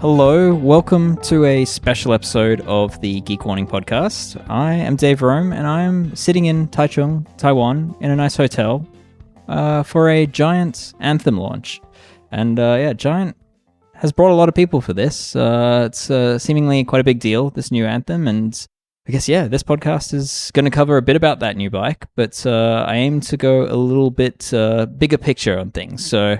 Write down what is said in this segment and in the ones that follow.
Hello, welcome to a special episode of the Geek Warning podcast. I am Dave Rome, and I am sitting in Taichung, Taiwan, in a nice hotel for a Giant Anthem launch. And Giant has brought a lot of people for this. It's seemingly quite a big deal, this new Anthem, and I guess, this podcast is going to cover a bit about that new bike, but I aim to go a little bit bigger picture on things. So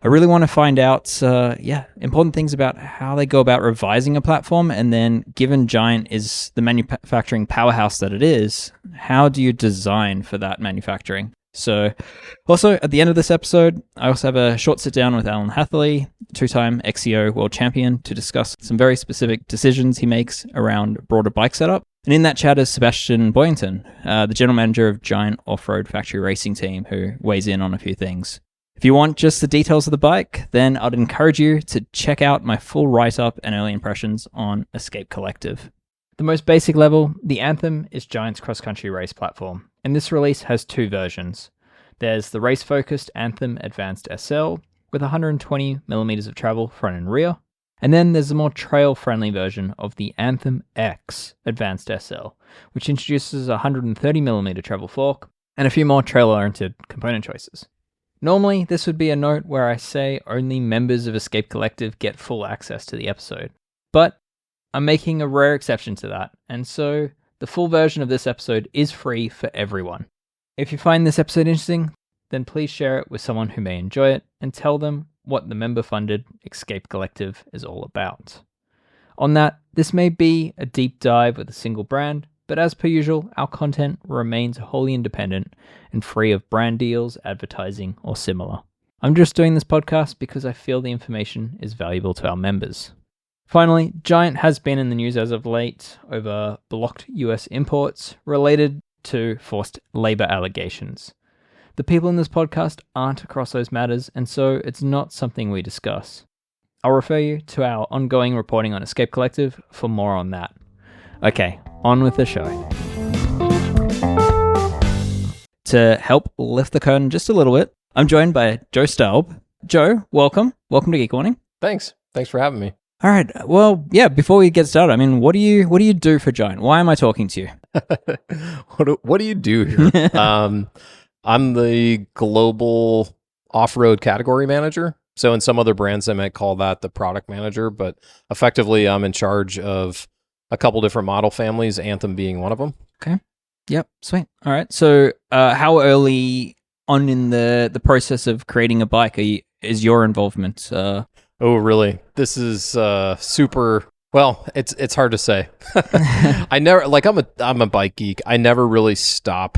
I really want to find out, important things about how they go about revising a platform, and then given Giant is the manufacturing powerhouse that it is, how do you design for that manufacturing? So also at the end of this episode, I also have a short sit down with Hatherly, two-time XCO world champion, to discuss some very specific decisions he makes around broader bike setup. And in that chat is Sebastion Boyington, the general manager of Giant Off-Road Factory Racing Team, who weighs in on a few things. If you want just the details of the bike, then I'd encourage you to check out my full write-up and early impressions on Escape Collective. At the most basic level, the Anthem is Giant's cross-country race platform, and this release has two versions. There's the race-focused Anthem Advanced SL with 120mm of travel front and rear, and then there's the more trail-friendly version of the Anthem X Advanced SL, which introduces a 130mm travel fork and a few more trail-oriented component choices. Normally, this would be a note where I say only members of Escape Collective get full access to the episode, but I'm making a rare exception to that, and so the full version of this episode is free for everyone. If you find this episode interesting, then please share it with someone who may enjoy it and tell them what the member-funded Escape Collective is all about. On that, this may be a deep dive with a single brand, but as per usual, our content remains wholly independent and free of brand deals, advertising, or similar. I'm just doing this podcast because I feel the information is valuable to our members. Finally, Giant has been in the news as of late over blocked US imports related to forced labor allegations. The people in this podcast aren't across those matters, and so it's not something we discuss. I'll refer you to our ongoing reporting on Escape Collective for more on that. Okay, on with the show. To help lift the curtain just a little bit, I'm joined by Joe Staub. Joe, welcome. Welcome to Geek Warning. Thanks for having me. All right. Well, before we get started, I mean, what do you do for Giant? Why am I talking to you? What do you do here? I'm the global off-road category manager. So in some other brands, I might call that the product manager, but effectively I'm in charge of a couple different model families, Anthem being one of them. Okay. Yep. Sweet. All right. So how early on in the process of creating a bike is your involvement? Oh, really? This is super. Well, it's hard to say. I never I'm a bike geek. I never really stop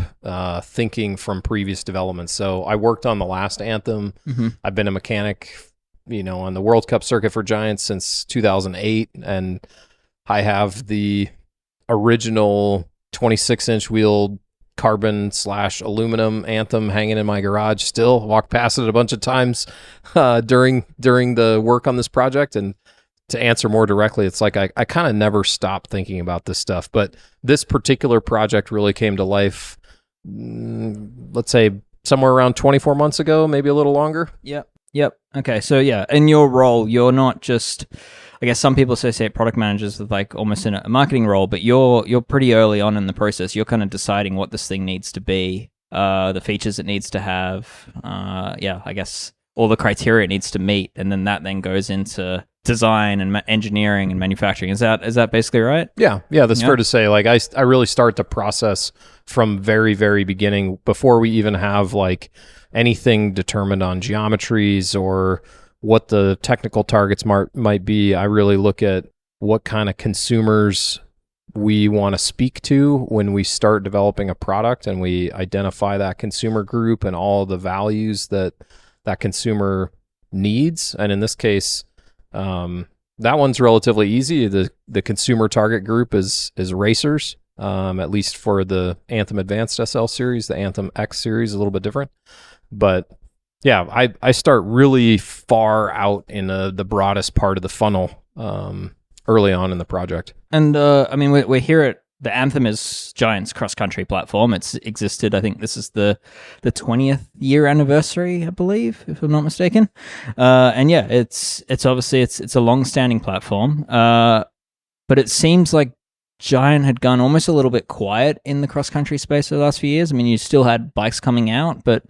thinking from previous developments. So I worked on the last Anthem. Mm-hmm. I've been a mechanic, on the World Cup circuit for Giants since 2008, and I have the original 26-inch wheeled carbon/aluminum Anthem hanging in my garage still. Walked past it a bunch of times during the work on this project. And to answer more directly, it's like I kind of never stop thinking about this stuff. But this particular project really came to life, let's say, somewhere around 24 months ago, maybe a little longer. Yep. Okay, so in your role, you're not just, I guess some people associate product managers with like almost in a marketing role, but you're pretty early on in the process. You're kind of deciding what this thing needs to be, the features it needs to have, I guess all the criteria it needs to meet, and then that goes into design and engineering and manufacturing. Is that basically right? Yeah, that's fair to say. Like I really start the process from very, very beginning before we even have like anything determined on geometries or what the technical targets might be. I really look at what kind of consumers we want to speak to when we start developing a product, and we identify that consumer group and all the values that consumer needs. And in this case, that one's relatively easy. The consumer target group is racers, at least for the Anthem Advanced SL series. The Anthem X series is a little bit different. But yeah, I start really far out in the broadest part of the funnel early on in the project. And I mean, we hear it the Anthem is Giant's cross-country platform. It's existed, I think this is the 20th year anniversary, I believe, if I'm not mistaken. And yeah, it's obviously it's a long-standing platform. But it seems like Giant had gone almost a little bit quiet in the cross-country space for the last few years. I mean, you still had bikes coming out, but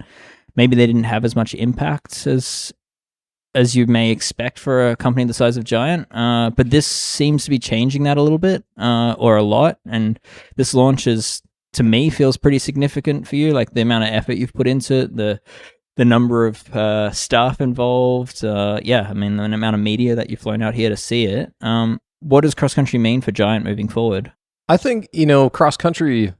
maybe they didn't have as much impact as you may expect for a company the size of Giant. But this seems to be changing that a little bit, or a lot. And this launch to me, feels pretty significant for you. Like the amount of effort you've put into it, the number of staff involved. Yeah, I mean, the amount of media that you've flown out here to see it. What does cross country mean for Giant moving forward? I think, cross country,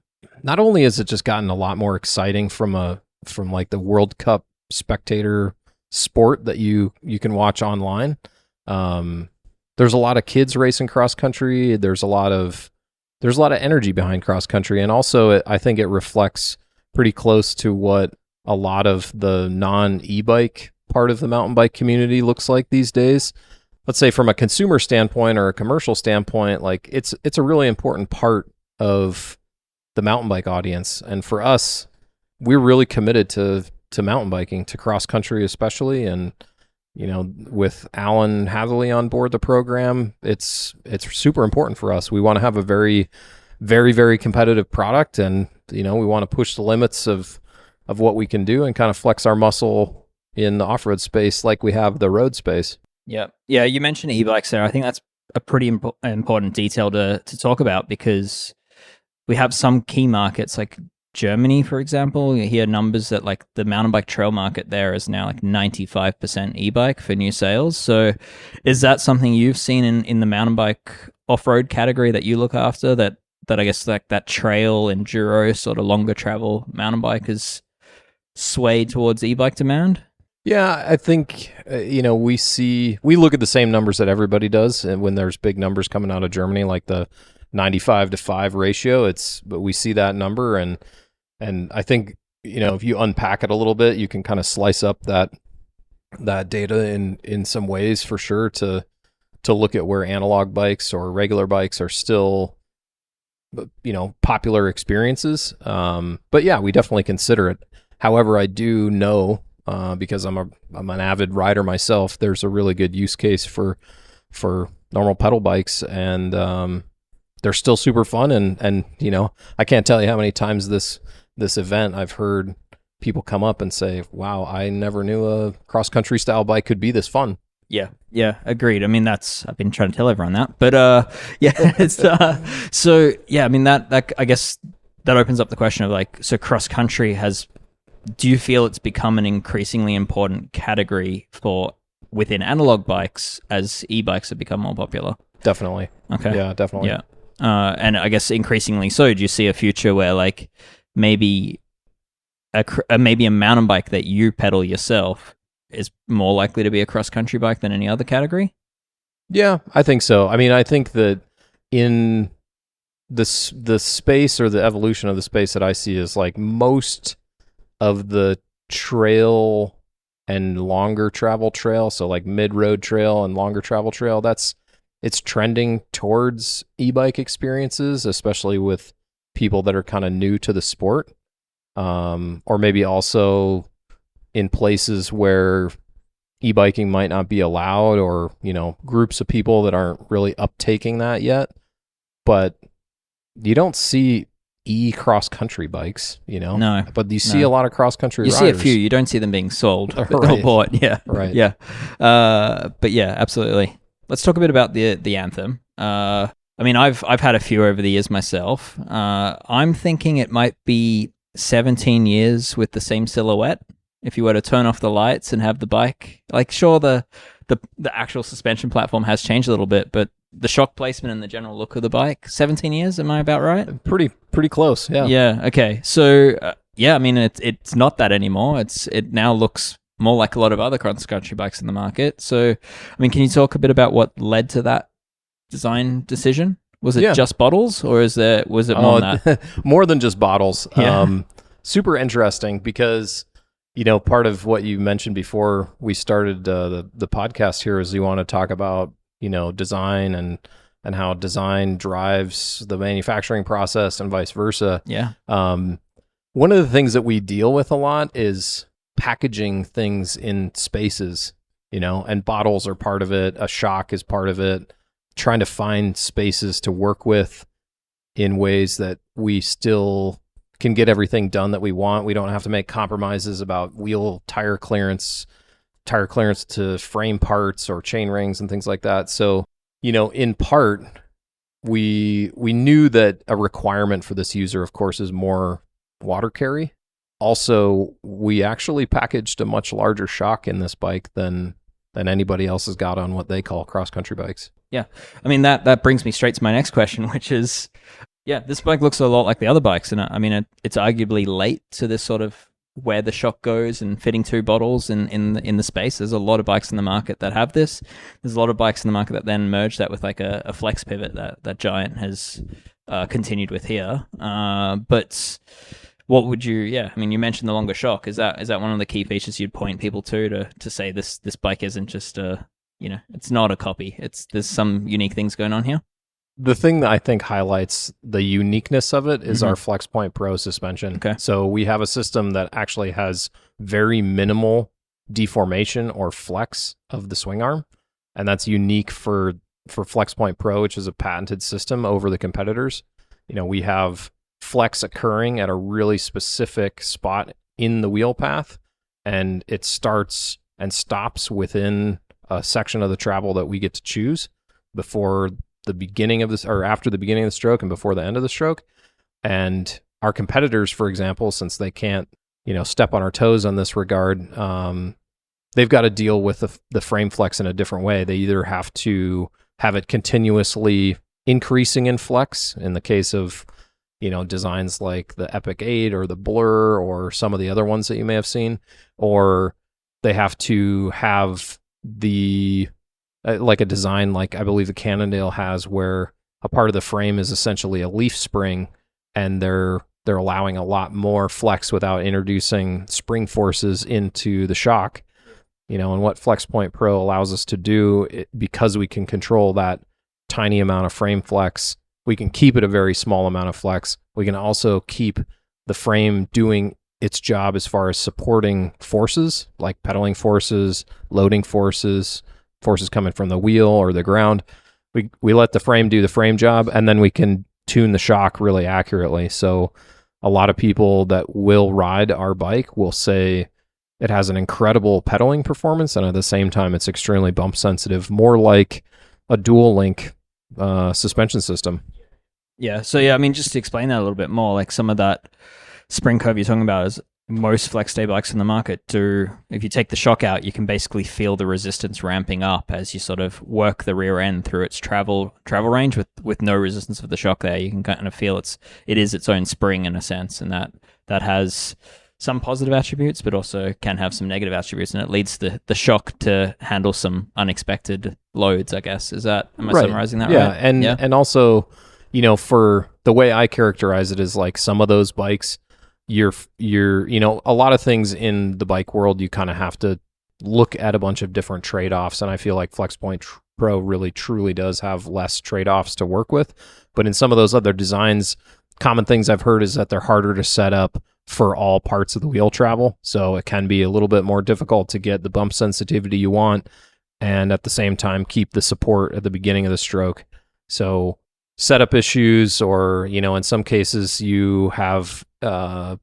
not only has it just gotten a lot more exciting from like the World Cup spectator sport that you can watch online. There's a lot of kids racing cross country. There's a lot of energy behind cross country, and also I think it reflects pretty close to what a lot of the non e-bike part of the mountain bike community looks like these days. Let's say from a consumer standpoint or a commercial standpoint, like it's a really important part of the mountain bike audience. And for us, we're really committed to mountain biking, to cross country especially. And, with Alan Hatherly on board the program, it's super important for us. We want to have a very, very, very competitive product. And, we want to push the limits of what we can do and kind of flex our muscle in the off-road space like we have the road space. Yeah. Yeah. You mentioned e-bikes there. I think that's a pretty important detail to talk about, because we have some key markets like Germany, for example. You hear numbers that like the mountain bike trail market there is now like 95% e-bike for new sales. So is that something you've seen in the mountain bike off-road category that you look after, that I guess like that trail enduro sort of longer travel mountain bike is swayed towards e-bike demand? Yeah, I think, we look at the same numbers that everybody does. And when there's big numbers coming out of Germany, like the 95-5 ratio, but we see that number. And I think, if you unpack it a little bit, you can kind of slice up that data in some ways for sure to look at where analog bikes or regular bikes are still, popular experiences. But yeah, we definitely consider it. However, I do know, because I'm an avid rider myself, there's a really good use case for normal pedal bikes, and they're still super fun. And I can't tell you how many times this event I've heard people come up and say, "Wow, I never knew a cross country style bike could be this fun." Yeah, agreed. I mean, I've been trying to tell everyone that, but yeah, it's so yeah. I mean, that I guess that opens up the question of like, so cross country do you feel it's become an increasingly important category within analog bikes as e-bikes have become more popular? Definitely. Okay. Yeah, definitely. Yeah. And I guess increasingly so, do you see a future where like maybe a mountain bike that you pedal yourself is more likely to be a cross-country bike than any other category? Yeah, I think so. I mean, I think that in the space, or the evolution of the space that I see, is like most of the trail and longer travel trail, so like mid-road trail and longer travel trail, it's trending towards e-bike experiences, especially with people that are kind of new to the sport, or maybe also in places where e-biking might not be allowed, or groups of people that aren't really uptaking that yet. But you don't see cross country bikes, No, but you see a lot of cross country riders. See a few. You don't see them being sold or bought. Yeah, right. Yeah, but yeah, absolutely. Let's talk a bit about the Anthem. I mean, I've had a few over the years myself. I'm thinking it might be 17 years with the same silhouette. If you were to turn off the lights and have the bike, like, sure, the actual suspension platform has changed a little bit, but the shock placement and the general look of the bike, 17 years, am I about right? Pretty close, yeah. Yeah, okay. So, yeah, I mean, it's not that anymore. It now looks more like a lot of other cross-country bikes in the market. So, I mean, can you talk a bit about what led to that design decision? Was it just bottles, or was it more than that? More than just bottles. Yeah. Super interesting, because part of what you mentioned before we started the podcast here is you want to talk about design and and how design drives the manufacturing process and vice versa. Yeah. One of the things that we deal with a lot is packaging things in spaces, and bottles are part of it. A shock is part of it. Trying to find spaces to work with in ways that we still can get everything done that we want. We don't have to make compromises about wheel tire clearance to frame parts or chain rings and things like that. So, in part, we knew that a requirement for this user, of course, is more water carry. Also, we actually packaged a much larger shock in this bike than anybody else has got on what they call cross-country bikes. Yeah. I mean, that brings me straight to my next question, which is, this bike looks a lot like the other bikes. And I mean, it's arguably late to this sort of where the shock goes and fitting two bottles in the space. There's a lot of bikes in the market that have this. There's a lot of bikes in the market that then merge that with like a flex pivot that Giant has continued with here. But what would you? I mean, you mentioned the longer shock. Is that one of the key features you'd point people to say this bike isn't just it's not a copy. There's some unique things going on here. The thing that I think highlights the uniqueness of it is our FlexPoint Pro suspension. Okay. So we have a system that actually has very minimal deformation or flex of the swing arm, and that's unique for FlexPoint Pro, which is a patented system over the competitors. We have flex occurring at a really specific spot in the wheel path, and it starts and stops within a section of the travel that we get to choose before the beginning of this, or after the beginning of the stroke and before the end of the stroke. And our competitors, for example, since they can't, step on our toes on this regard, they've got to deal with the frame flex in a different way. They either have to have it continuously increasing in flex in the case of, designs like the Epic 8 or the Blur or some of the other ones that you may have seen, or they have to have like a design like I believe the Cannondale has, where a part of the frame is essentially a leaf spring, and they're allowing a lot more flex without introducing spring forces into the shock. And what FlexPoint Pro allows us to do, because we can control that tiny amount of frame flex, we can keep it a very small amount of flex. We can also keep the frame doing its job as far as supporting forces, like pedaling forces, loading forces coming from the wheel or the ground. We let the frame do the frame job, and then we can tune the shock really accurately. So a lot of people that will ride our bike will say it has an incredible pedaling performance, and at the same time it's extremely bump sensitive, more like a dual link suspension system. Yeah. So I mean, just to explain that a little bit more, like some of that spring curve you're talking about is most flex stay bikes in the market do. If you take the shock out, you can basically feel the resistance ramping up as you sort of work the rear end through its travel range with no resistance of the shock there. You can kind of feel it is its own spring in a sense, and that has some positive attributes, but also can have some negative attributes, and it leads the shock to handle some unexpected loads, I guess. Am I summarizing that right? And also, for the way I characterize it is like some of those bikes, you're a lot of things in the bike world, you kind of have to look at a bunch of different trade-offs, and I feel like FlexPoint Pro really truly does have less trade-offs to work with. But in some of those other designs, common things I've heard is that they're harder to set up for all parts of the wheel travel, so it can be a little bit more difficult to get the bump sensitivity you want, and at the same time keep the support at the beginning of the stroke. So setup issues, or in some cases you have kind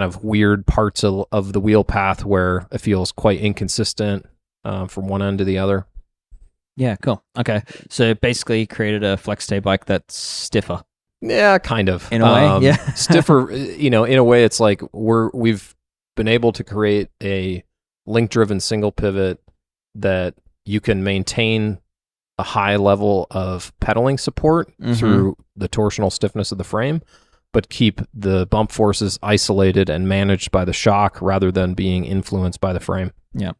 of weird parts of the wheel path where it feels quite inconsistent from one end to the other. Yeah, cool. Okay, so basically created a flex stay bike that's stiffer. Yeah, kind of. In a way, yeah. Stiffer, in a way it's like we've been able to create a link-driven single pivot that you can maintain a high level of pedaling support through the torsional stiffness of the frame, but keep the bump forces isolated and managed by the shock rather than being influenced by the frame. Yeah.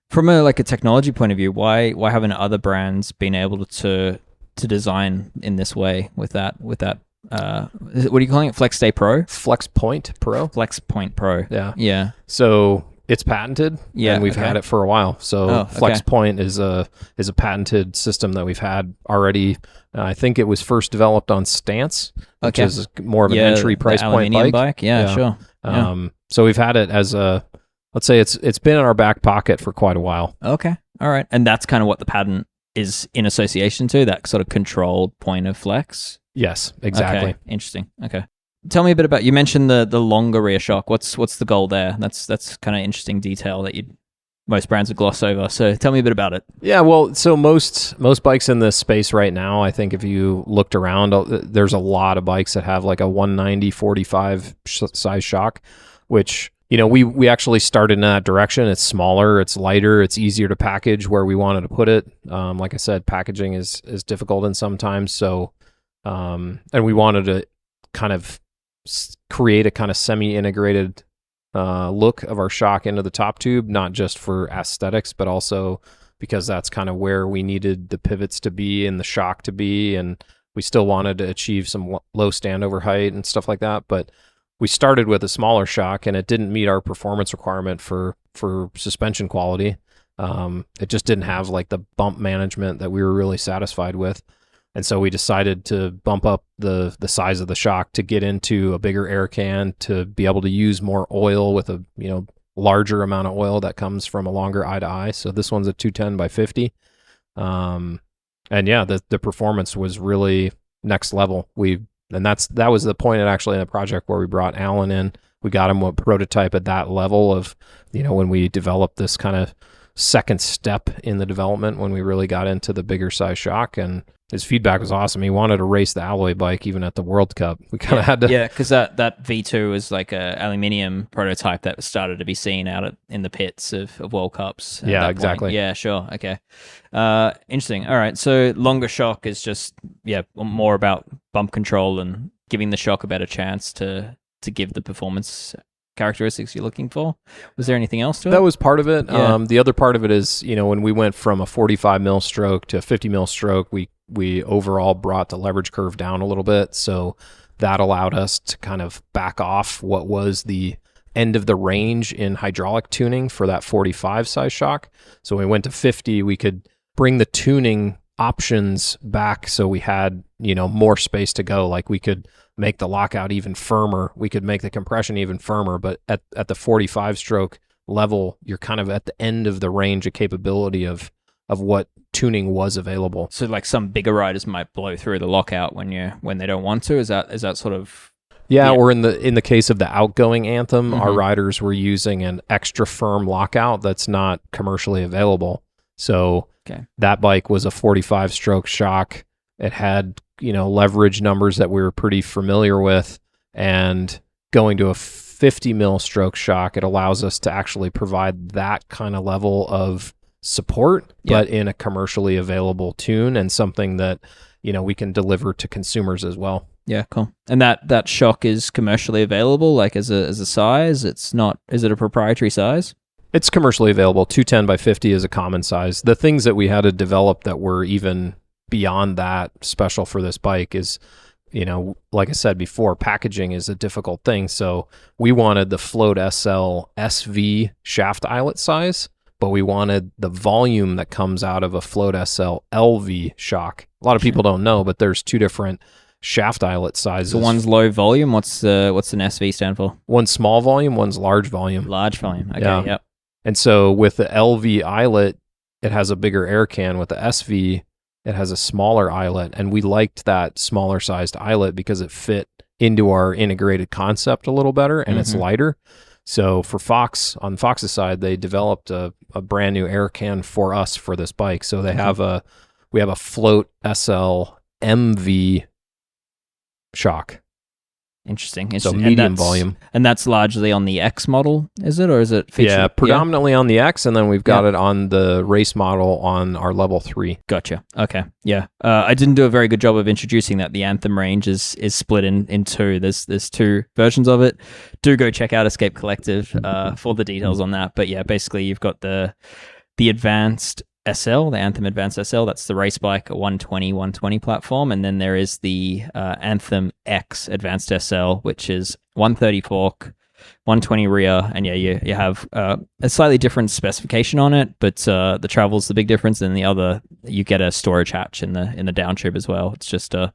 From a technology point of view, why haven't other brands been able to design in this way with that what are you calling it? Flex Stay Pro? FlexPoint Pro. FlexPoint Pro. Yeah. Yeah. So It's patented, and we've had it for a while. So Flex Point is a patented system that we've had already. I think it was first developed on Stance, which is more of an entry price point bike. Sure. So we've had it as a, let's say it's been in our back pocket for quite a while. Okay, all right, and that's kind of what the patent is in association to, that sort of controlled point of flex. Yes, exactly. Okay, interesting. Okay. Tell me a bit about, you mentioned the longer rear shock. What's the goal there? That's kind of interesting detail that most brands would gloss over. So tell me a bit about it. Yeah, well, so most bikes in this space right now, I think if you looked around, there's a lot of bikes that have like a 190/45 size shock, which, you know, we actually started in that direction. It's smaller, it's lighter, it's easier to package where we wanted to put it. Like I said, packaging is difficult in sometimes. So, and we wanted to kind of create a kind of semi-integrated look of our shock into the top tube, not just for aesthetics, but also because that's kind of where we needed the pivots to be and the shock to be, and we still wanted to achieve some low standover height and stuff like that. But we started with a smaller shock, and it didn't meet our performance requirement for suspension quality. It just didn't have like the bump management that we were really satisfied with. And so we decided to bump up the size of the shock to get into a bigger air can, to be able to use more oil with a, you know, larger amount of oil that comes from a longer eye to eye. So this one's a 210/50. And yeah, the performance was really next level. That was the point actually in the project where we brought Alan in. We got him a prototype at that level of, you know, when we developed this kind of second step in the development, when we really got into the bigger size shock, and his feedback was awesome. He wanted to race the alloy bike even at the World Cup. We kind of had to... Yeah, because that V2 was like a aluminium prototype that started to be seen out in the pits of World Cups. Yeah, exactly. Point. Yeah, sure. Okay. Interesting. All right. So longer shock is just, more about bump control and giving the shock a better chance to give the performance characteristics you're looking for. Was there anything else to it? That was part of it. Yeah. The other part of it is, you know, when we went from a 45 mil stroke to a 50 mil stroke, we overall brought the leverage curve down a little bit. So that allowed us to kind of back off what was the end of the range in hydraulic tuning for that 45 size shock. So when we went to 50, we could bring the tuning options back, so we had, you know, more space to go. Like we could make the lockout even firmer, we could make the compression even firmer, but at the 45 stroke level, you're kind of at the end of the range of capability of what tuning was available. So like some bigger riders might blow through the lockout when they don't want to. Is that sort of... Yeah, or in the case of the outgoing Anthem, our riders were using an extra firm lockout that's not commercially available. So that bike was a 45 stroke shock. It had, you know, leverage numbers that we were pretty familiar with, and going to a 50 mil stroke shock, it allows us to actually provide that kind of level of support, but in a commercially available tune, and something that, you know, we can deliver to consumers as well. Yeah, cool. And that shock is commercially available, like as a size? It's not... Is it a proprietary size? It's commercially available. 210/50 is a common size. The things that we had to develop that were even beyond that special for this bike is, you know, like I said before, packaging is a difficult thing. So we wanted the Float SL SV shaft eyelet size, but we wanted the volume that comes out of a Float SL LV shock. A lot of people don't know, but there's two different shaft eyelet sizes. So one's low volume. What's an SV stand for? One's small volume, one's large volume. Large volume. Okay, yep. And so with the LV eyelet, it has a bigger air can. With the SV, it has a smaller eyelet. And we liked that smaller sized eyelet because it fit into our integrated concept a little better, and it's lighter. So for Fox, on Fox's side, they developed a brand new air can for us for this bike. So they have we have a Float SL MV shock. Interesting. So medium volume. And that's largely on the X model, is it? Or is it featured? Yeah, predominantly on the X, and then we've got it on the race model on our level 3. Gotcha. Okay. Yeah. I didn't do a very good job of introducing that. The Anthem range is split in two. There's two versions of it. Do go check out Escape Collective for the details on that. But yeah, basically you've got the Advanced SL, the Anthem Advanced SL, that's the race bike, a 120 platform, and then there is the Anthem X Advanced SL, which is 130 fork, 120 rear, and you have a slightly different specification on it, but the travel's the big difference. And the other, you get a storage hatch in the down tube as well. It's just the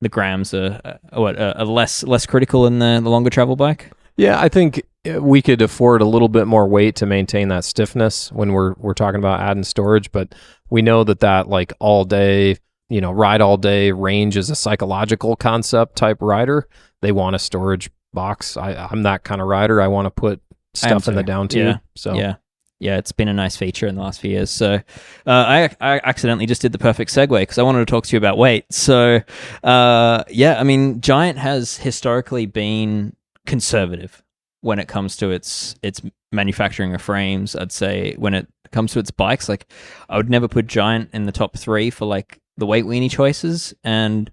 grams are less critical in the longer travel bike. Yeah, I think we could afford a little bit more weight to maintain that stiffness when we're talking about adding storage, but we know that like all day, ride all day range is a psychological concept type rider. They want a storage box. I'm that kind of rider. I want to put stuff in the down tube. Yeah, it's been a nice feature in the last few years. So I accidentally just did the perfect segue because I wanted to talk to you about weight. So Giant has historically been conservative when it comes to its manufacturing of frames. I'd say when it comes to its bikes, like I would never put Giant in the top 3 for like the weight weenie choices. And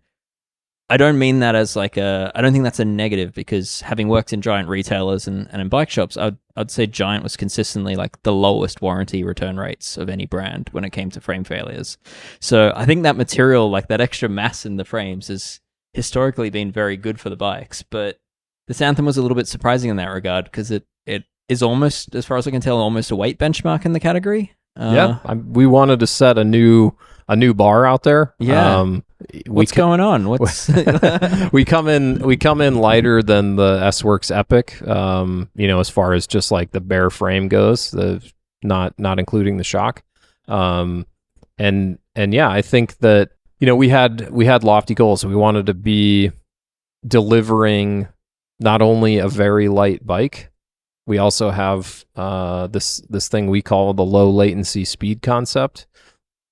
I don't mean that as like I don't think that's a negative, because having worked in Giant retailers and in bike shops, I'd say Giant was consistently like the lowest warranty return rates of any brand when it came to frame failures. So I think that material, like that extra mass in the frames, has historically been very good for the bikes. But this Anthem was a little bit surprising in that regard, because it is almost, as far as I can tell, almost a weight benchmark in the category. We wanted to set a new bar out there. What's going on? We come in lighter than the S-Works Epic. As far as just like the bare frame goes, not including the shock. I think that we had lofty goals. We wanted to be delivering not only a very light bike. We also have this thing we call the low latency speed concept.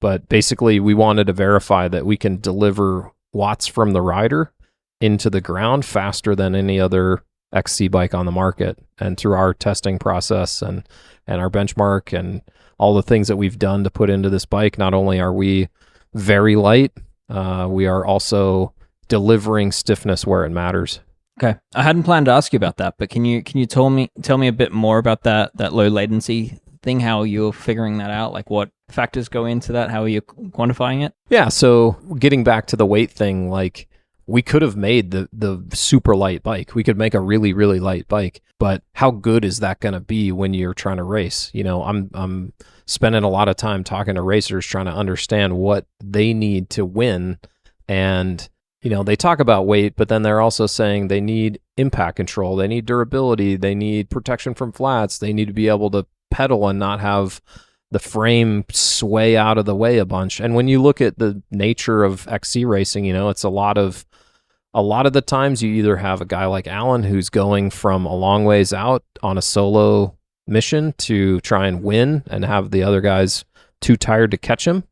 But basically, we wanted to verify that we can deliver watts from the rider into the ground faster than any other XC bike on the market. And through our testing process and our benchmark and all the things that we've done to put into this bike, not only are we very light, we are also delivering stiffness where it matters. Okay, I hadn't planned to ask you about that, but can you tell me a bit more about that low latency thing? How you're figuring that out? Like what factors go into that? How are you quantifying it? Yeah, so getting back to the weight thing, like we could have made the super light bike. We could make a really, really light bike, but how good is that going to be when you're trying to race? I'm spending a lot of time talking to racers, trying to understand what they need to win. And they talk about weight, but then they're also saying they need impact control, they need durability, they need protection from flats, they need to be able to pedal and not have the frame sway out of the way a bunch. And when you look at the nature of XC racing, it's a lot of the times you either have a guy like Alan who's going from a long ways out on a solo mission to try and win and have the other guys too tired to catch him,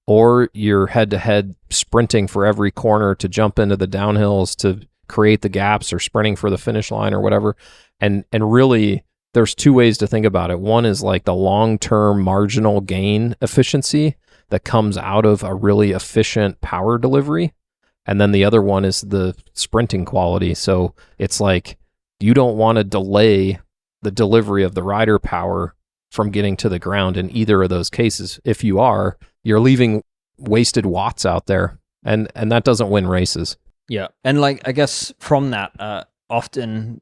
or you're head-to-head sprinting for every corner to jump into the downhills to create the gaps, or sprinting for the finish line or whatever. And really, there's two ways to think about it. One is like the long-term marginal gain efficiency that comes out of a really efficient power delivery. And then the other one is the sprinting quality. So it's like you don't want to delay the delivery of the rider power from getting to the ground in either of those cases. If you are, you're leaving wasted watts out there, and that doesn't win races. Yeah, and like I guess from that, often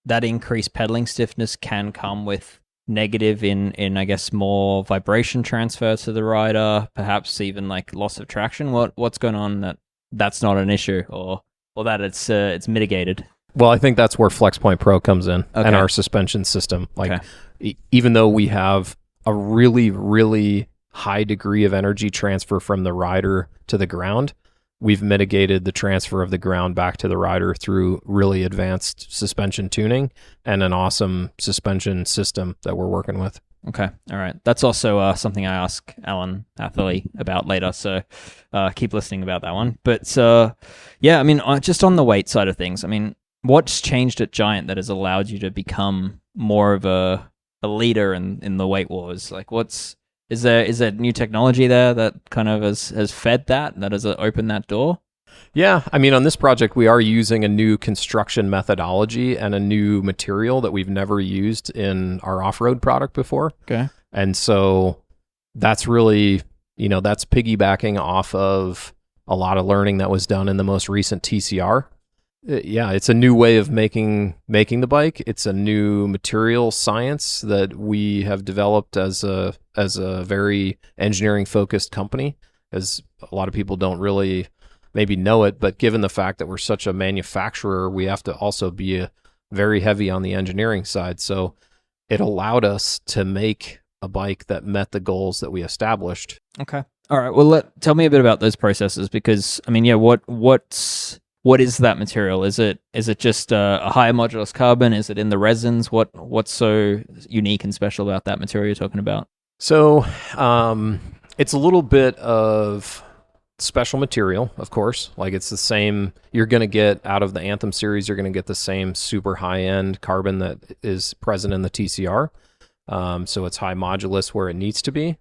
that increased pedaling stiffness can come with negative in I guess more vibration transfer to the rider, perhaps even like loss of traction. What's going on that's not an issue, or that it's mitigated? Well, I think that's where FlexPoint Pro comes in, and our suspension system. Like, even though we have a really, really high degree of energy transfer from the rider to the ground, we've mitigated the transfer of the ground back to the rider through really advanced suspension tuning and an awesome suspension system that we're working with. Okay. All right. That's also something I ask Alan Hatherly about later, so keep listening about that one. But just on the weight side of things, what's changed at Giant that has allowed you to become more of a leader in the weight wars? Like, is there new technology there that kind of has fed that has opened that door? Yeah, on this project, we are using a new construction methodology and a new material that we've never used in our off-road product before. Okay. And so that's really, that's piggybacking off of a lot of learning that was done in the most recent TCR. Yeah, it's a new way of making the bike. It's a new material science that we have developed as a very engineering focused company. As a lot of people don't really maybe know it, but given the fact that we're such a manufacturer, we have to also be very heavy on the engineering side. So it allowed us to make a bike that met the goals that we established. Okay. All right. Well, tell me a bit about those processes, because I mean, yeah, what is that material? Is it just a higher modulus carbon? Is it in the resins? What's so unique and special about that material you're talking about? So it's a little bit of special material, of course. Like it's the same you're going to get out of the Anthem series. You're going to get the same super high-end carbon that is present in the TCR. So it's high modulus where it needs to be.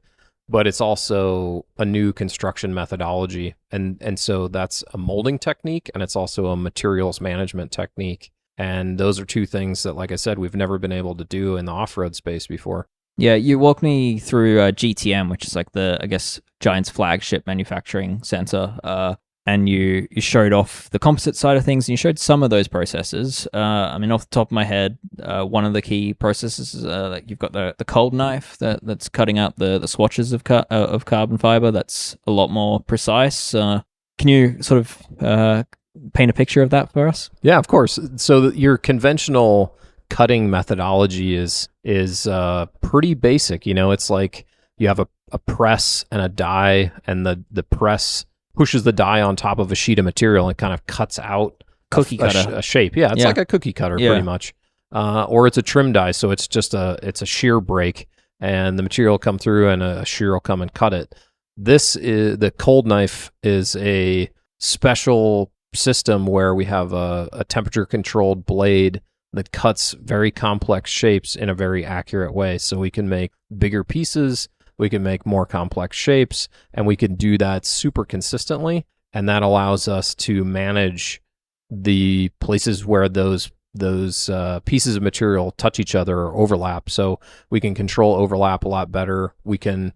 But it's also a new construction methodology. And so that's a molding technique, and it's also a materials management technique. And those are two things that, like I said, we've never been able to do in the off-road space before. Yeah, you walked me through GTM, which is like I guess, Giant's flagship manufacturing center. And you showed off the composite side of things, and you showed some of those processes. I mean, off the top of my head, one of the key processes is like you've got the cold knife that's cutting out the swatches of carbon fiber. That's a lot more precise. Can you sort of paint a picture of that for us? Yeah, of course. So your conventional cutting methodology is pretty basic. You know, it's like you have a press and a die, and the press pushes the die on top of a sheet of material and kind of cuts out cookie cutter a shape. Yeah, it's like a cookie cutter pretty much. Or it's a trim die, so it's just a shear break, and the material will come through and a shear will come and cut it. The cold knife is a special system where we have a temperature controlled blade that cuts very complex shapes in a very accurate way. So we can make bigger pieces, we can make more complex shapes, and we can do that super consistently. And that allows us to manage the places where those pieces of material touch each other or overlap. So we can control overlap a lot better. We can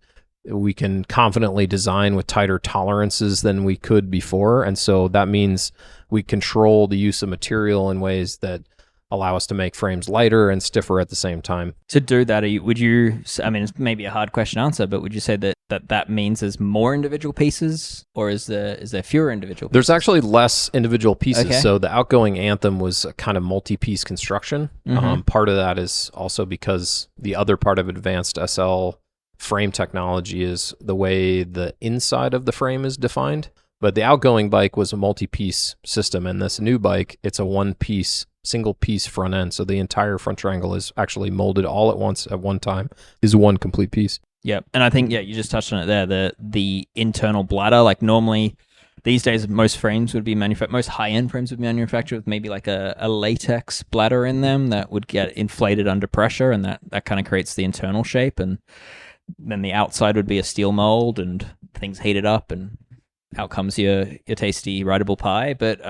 confidently design with tighter tolerances than we could before. And so that means we control the use of material in ways that allow us to make frames lighter and stiffer at the same time. To do that, would you, I mean, it's maybe a hard question to answer, but would you say that means there's more individual pieces, or is there fewer individual pieces? There's actually less individual pieces. Okay. So the outgoing Anthem was a kind of multi-piece construction. Mm-hmm. Part of that is also because the other part of advanced SL frame technology is the way the inside of the frame is defined. But the outgoing bike was a multi-piece system, and this new bike, it's a one-piece, single-piece front end. So the entire front triangle is actually molded all at once at one time, is one complete piece. Yeah, and I think, you just touched on it there, the internal bladder. Like normally, these days, most frames would be most high-end frames would be manufactured with maybe like a latex bladder in them that would get inflated under pressure, and that kind of creates the internal shape. And then the outside would be a steel mold, and things heated up, and out comes your tasty rideable pie. But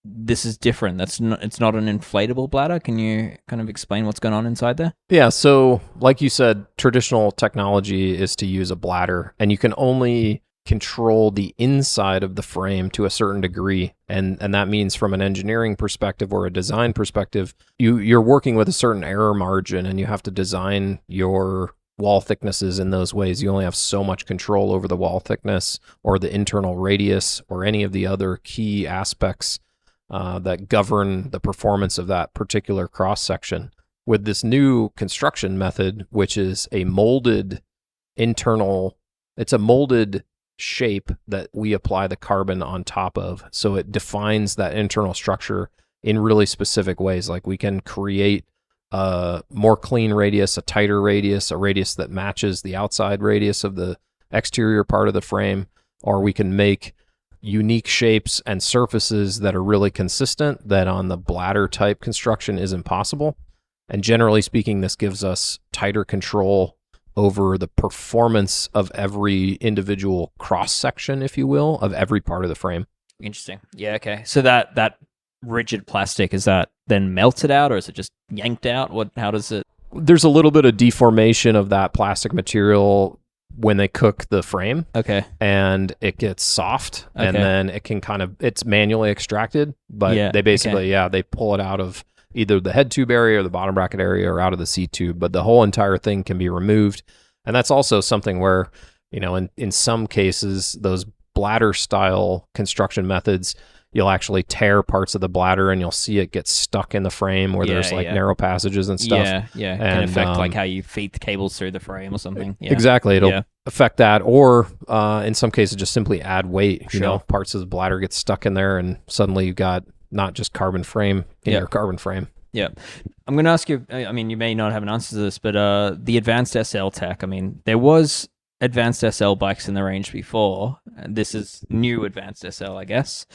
this is different. It's not an inflatable bladder. Can you kind of explain what's going on inside there? Yeah, so like you said, traditional technology is to use a bladder, and you can only control the inside of the frame to a certain degree. And that means from an engineering perspective or a design perspective, you're working with a certain error margin, and you have to design your wall thicknesses in those ways. You only have so much control over the wall thickness or the internal radius or any of the other key aspects that govern the performance of that particular cross section. With this new construction method, which is a molded it's a molded shape that we apply the carbon on top of. So it defines that internal structure in really specific ways. Like we can create a more clean radius, a tighter radius, a radius that matches the outside radius of the exterior part of the frame, or we can make unique shapes and surfaces that are really consistent that on the bladder type construction isn't possible. And generally speaking, this gives us tighter control over the performance of every individual cross section, if you will, of every part of the frame. Interesting. Yeah, okay. So that rigid plastic, is that then melted out, or is it just yanked out? How does it? There's a little bit of deformation of that plastic material when they cook the frame. Okay. And it gets soft, Okay. and then it can it's manually extracted, but they basically, they pull it out of either the head tube area or the bottom bracket area or out of the seat tube, but the whole entire thing can be removed. And that's also something where, in some cases, those bladder style construction methods, you'll actually tear parts of the bladder and you'll see it get stuck in the frame where there's narrow passages and stuff. Yeah. And can affect like how you feed the cables through the frame or something. Yeah. Exactly. It'll affect that, or in some cases just simply add weight. Parts of the bladder get stuck in there and suddenly you've got not just carbon frame in your carbon frame. Yeah. I'm going to ask you, I mean, you may not have an answer to this, but the advanced SL tech, I mean, there was advanced SL bikes in the range before. This is new advanced SL, I guess.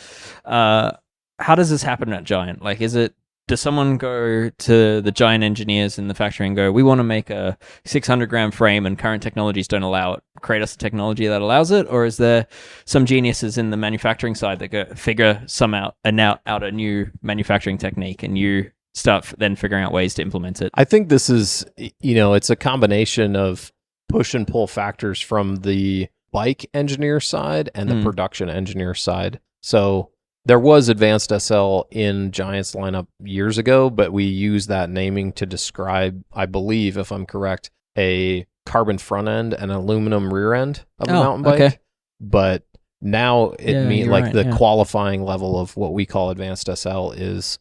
How does this happen at Giant? Like, does someone go to the Giant engineers in the factory and go, we want to make a 600-gram frame and current technologies don't allow it, create us a technology that allows it? Or is there some geniuses in the manufacturing side that go figure out a new manufacturing technique and you start then figuring out ways to implement it? I think this is, it's a combination of push and pull factors from the bike engineer side and the production engineer side. So there was advanced SL in Giant's lineup years ago, but we use that naming to describe, I believe, if I'm correct, a carbon front end and aluminum rear end of a mountain bike. Okay. But now it means the qualifying level of what we call advanced SL is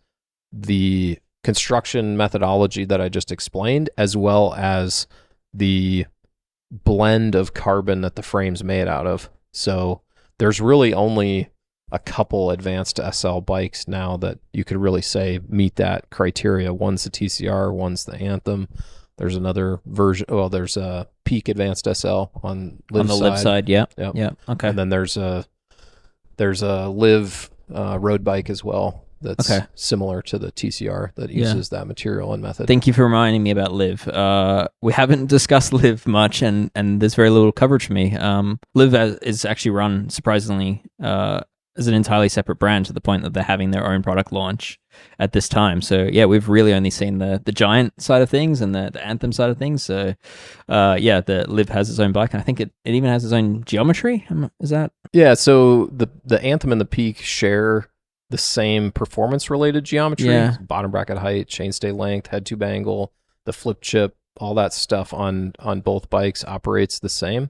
the construction methodology that I just explained, as well as the blend of carbon that the frame's made out of. So there's really only a couple advanced SL bikes now that you could really say meet that criteria. One's the TCR, one's the Anthem. There's another version. Well, there's a Peak Advanced SL on the Liv side. Yeah. Yep. Yeah. Okay. And then there's a Liv road bike as well. That's similar to the TCR that uses that material and method. Thank you for reminding me about Liv. We haven't discussed Liv much, and there's very little coverage for me. Liv is actually run, surprisingly, as an entirely separate brand to the point that they're having their own product launch at this time. So, yeah, we've really only seen the Giant side of things and the Anthem side of things. So, the Liv has its own bike, and I think it even has its own geometry. Is that? Yeah, so the Anthem and the Peak share the same performance-related geometry, bottom bracket height, chainstay length, head tube angle, the flip chip, all that stuff on both bikes operates the same.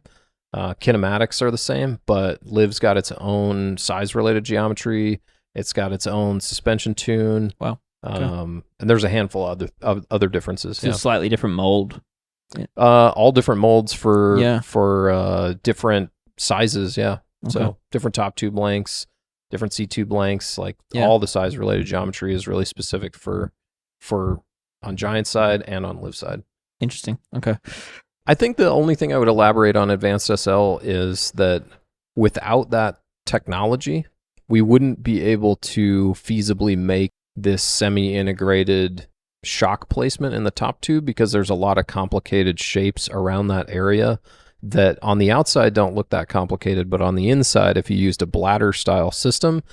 Kinematics are the same, but Liv's got its own size-related geometry. It's got its own suspension tune. Wow. Okay. And there's a handful of other differences. So slightly different mold. All different molds for different sizes. Yeah. Okay. So different top tube lengths, different seat tube lengths, all the size related geometry is really specific for on Giant side and on Liv side. Interesting. Okay. I think the only thing I would elaborate on Advanced SL is that without that technology, we wouldn't be able to feasibly make this semi-integrated shock placement in the top tube because there's a lot of complicated shapes around that area that on the outside don't look that complicated, but on the inside, if you used a bladder style system,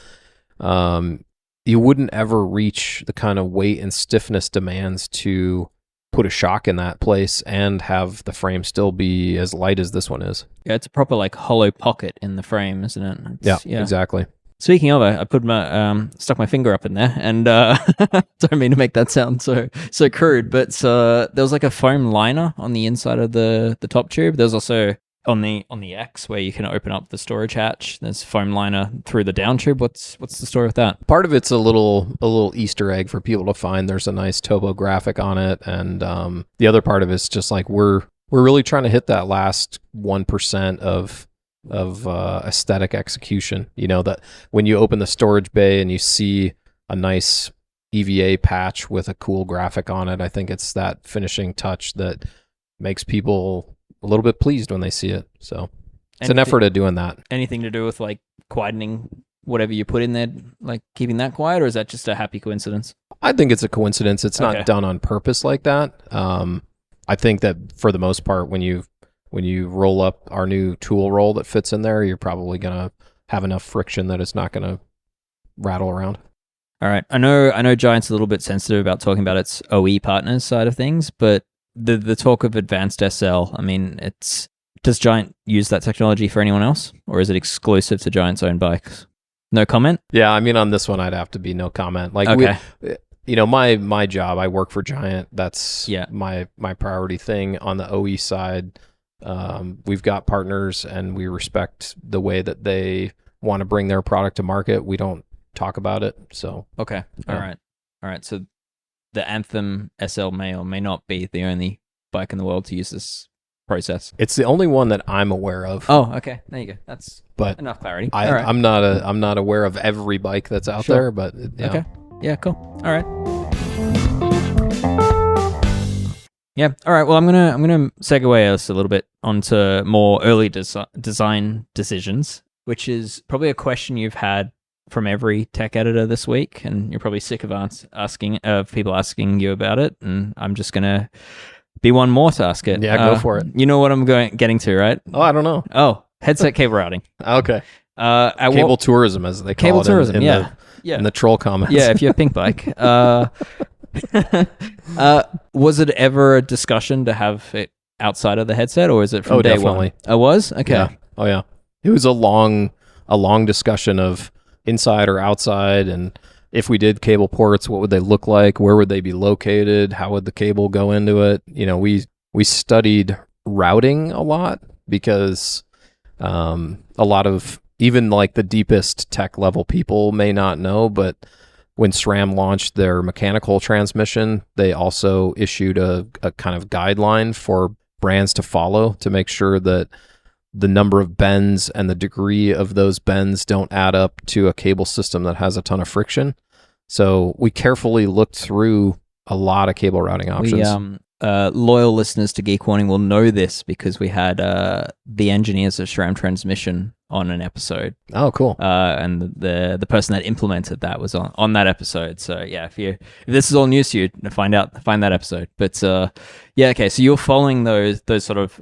you wouldn't ever reach the kind of weight and stiffness demands to put a shock in that place and have the frame still be as light as this one is. Yeah, it's a proper hollow pocket in the frame, isn't it? Yeah, exactly. Speaking of, I put my stuck my finger up in there, and don't mean to make that sound so crude, but there was a foam liner on the inside of the top tube. There's also on the X where you can open up the storage hatch. There's foam liner through the down tube. What's the story with that? Part of it's a little Easter egg for people to find. There's a nice topographic on it, and the other part of it's just we're really trying to hit that last 1% of aesthetic execution. That when you open the storage bay and you see a nice EVA patch with a cool graphic on it, I think it's that finishing touch that makes people a little bit pleased when they see it. So it's an effort at doing that. Anything to do with quietening whatever you put in there, keeping that quiet, or is that just a happy coincidence? I think it's a coincidence. It's not done on purpose like that. I think that for the most part, when you roll up our new tool roll that fits in there, you're probably going to have enough friction that it's not going to rattle around. All right. I know Giant's a little bit sensitive about talking about its OE partners side of things, but the talk of Advanced SL, I mean, does Giant use that technology for anyone else, or is it exclusive to Giant's own bikes? No comment? Yeah, I mean, on this one, I'd have to be no comment. Like, Okay. my job, I work for Giant. That's my priority thing. On the OE side, we've got partners, and we respect the way that they want to bring their product to market. We don't talk about it. So Okay. Yeah. All right. So the Anthem SL may or may not be the only bike in the world to use this process. it's the only one that I'm aware of. Oh, okay. There you go. That's But enough clarity. All right. I'm not aware of every bike that's out there. But yeah. Okay. Yeah. Cool. All right. Yeah. All right. Well, I'm gonna segue us a little bit onto more early design decisions, which is probably a question you've had from every tech editor this week, and you're probably sick of people asking you about it. And I'm just gonna be one more to ask it. Yeah, go for it. You know what I'm getting to, right? Oh, I don't know. Oh, headset cable routing. Okay. Cable Tourism, as they call cable it. tourism. In Yeah. the troll comments. Yeah, if you have pink bike. Was it ever a discussion to have it outside of the headset, or is it from day definitely. one? It was? Okay. Yeah. Oh yeah. It was a long discussion of inside or outside, and if we did cable ports, what would they look like? Where would they be located? How would the cable go into it? We studied routing a lot because a lot of even like the deepest tech level people may not know, but when SRAM launched their mechanical transmission, they also issued a kind of guideline for brands to follow to make sure that the number of bends and the degree of those bends don't add up to a cable system that has a ton of friction. So we carefully looked through a lot of cable routing options. Loyal listeners to Geek Warning will know this because we had the engineers of SRAM Transmission on an episode. Oh, cool. And the person that implemented that was on that episode. So yeah, if this is all news to you, find that episode. But yeah, okay. So you're following those sort of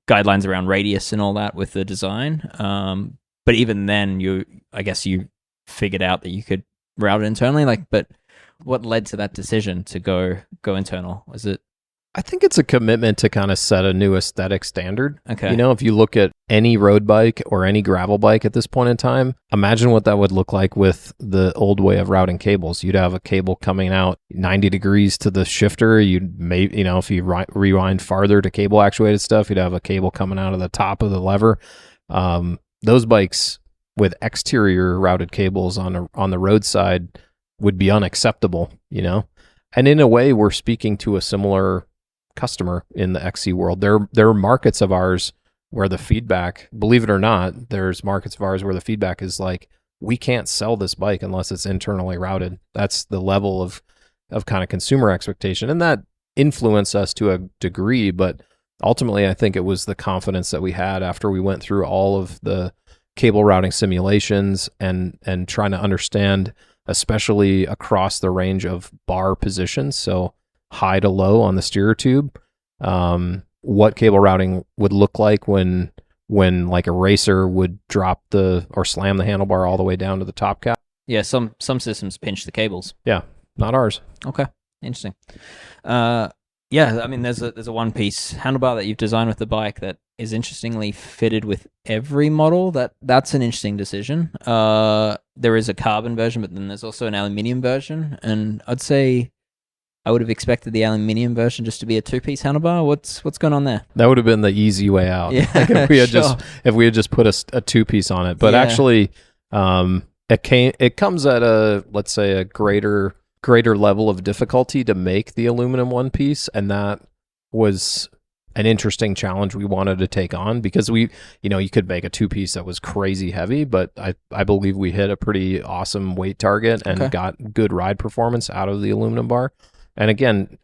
guidelines around radius and all that with the design. But even then, I guess you figured out that you could route it internally. But what led to that decision to go internal? Was it? I think it's a commitment to kind of set a new aesthetic standard. Okay. If you look at any road bike or any gravel bike at this point in time, imagine what that would look like with the old way of routing cables. You'd have a cable coming out 90 degrees to the shifter. You'd if you rewind farther to cable actuated stuff, you'd have a cable coming out of the top of the lever. Those bikes with exterior routed cables on the roadside would be unacceptable, And in a way, we're speaking to a similar customer in the XC world. There are markets of ours where the feedback, believe it or not, there's markets of ours where the feedback is like, we can't sell this bike unless it's internally routed. That's the level of kind of consumer expectation. And that influenced us to a degree, but ultimately I think it was the confidence that we had after we went through all of the cable routing simulations and trying to understand, especially across the range of bar positions. So high to low on the steerer tube, what cable routing would look like when like a racer would drop or slam the handlebar all the way down to the top cap. Yeah, some systems pinch the cables. Yeah, not ours. Okay, interesting. Yeah, I mean, there's a one-piece handlebar that you've designed with the bike that is interestingly fitted with every model. That's an interesting decision. There is a carbon version, but then there's also an aluminium version, and I'd say I would have expected the aluminium version just to be a two-piece handlebar. What's going on there? That would have been the easy way out. Yeah, like if we had just put a two-piece on it. But actually, it comes at let's say a greater level of difficulty to make the aluminum one piece, and that was an interesting challenge we wanted to take on because you could make a two piece that was crazy heavy, but I believe we hit a pretty awesome weight target and got good ride performance out of the aluminum bar. And again,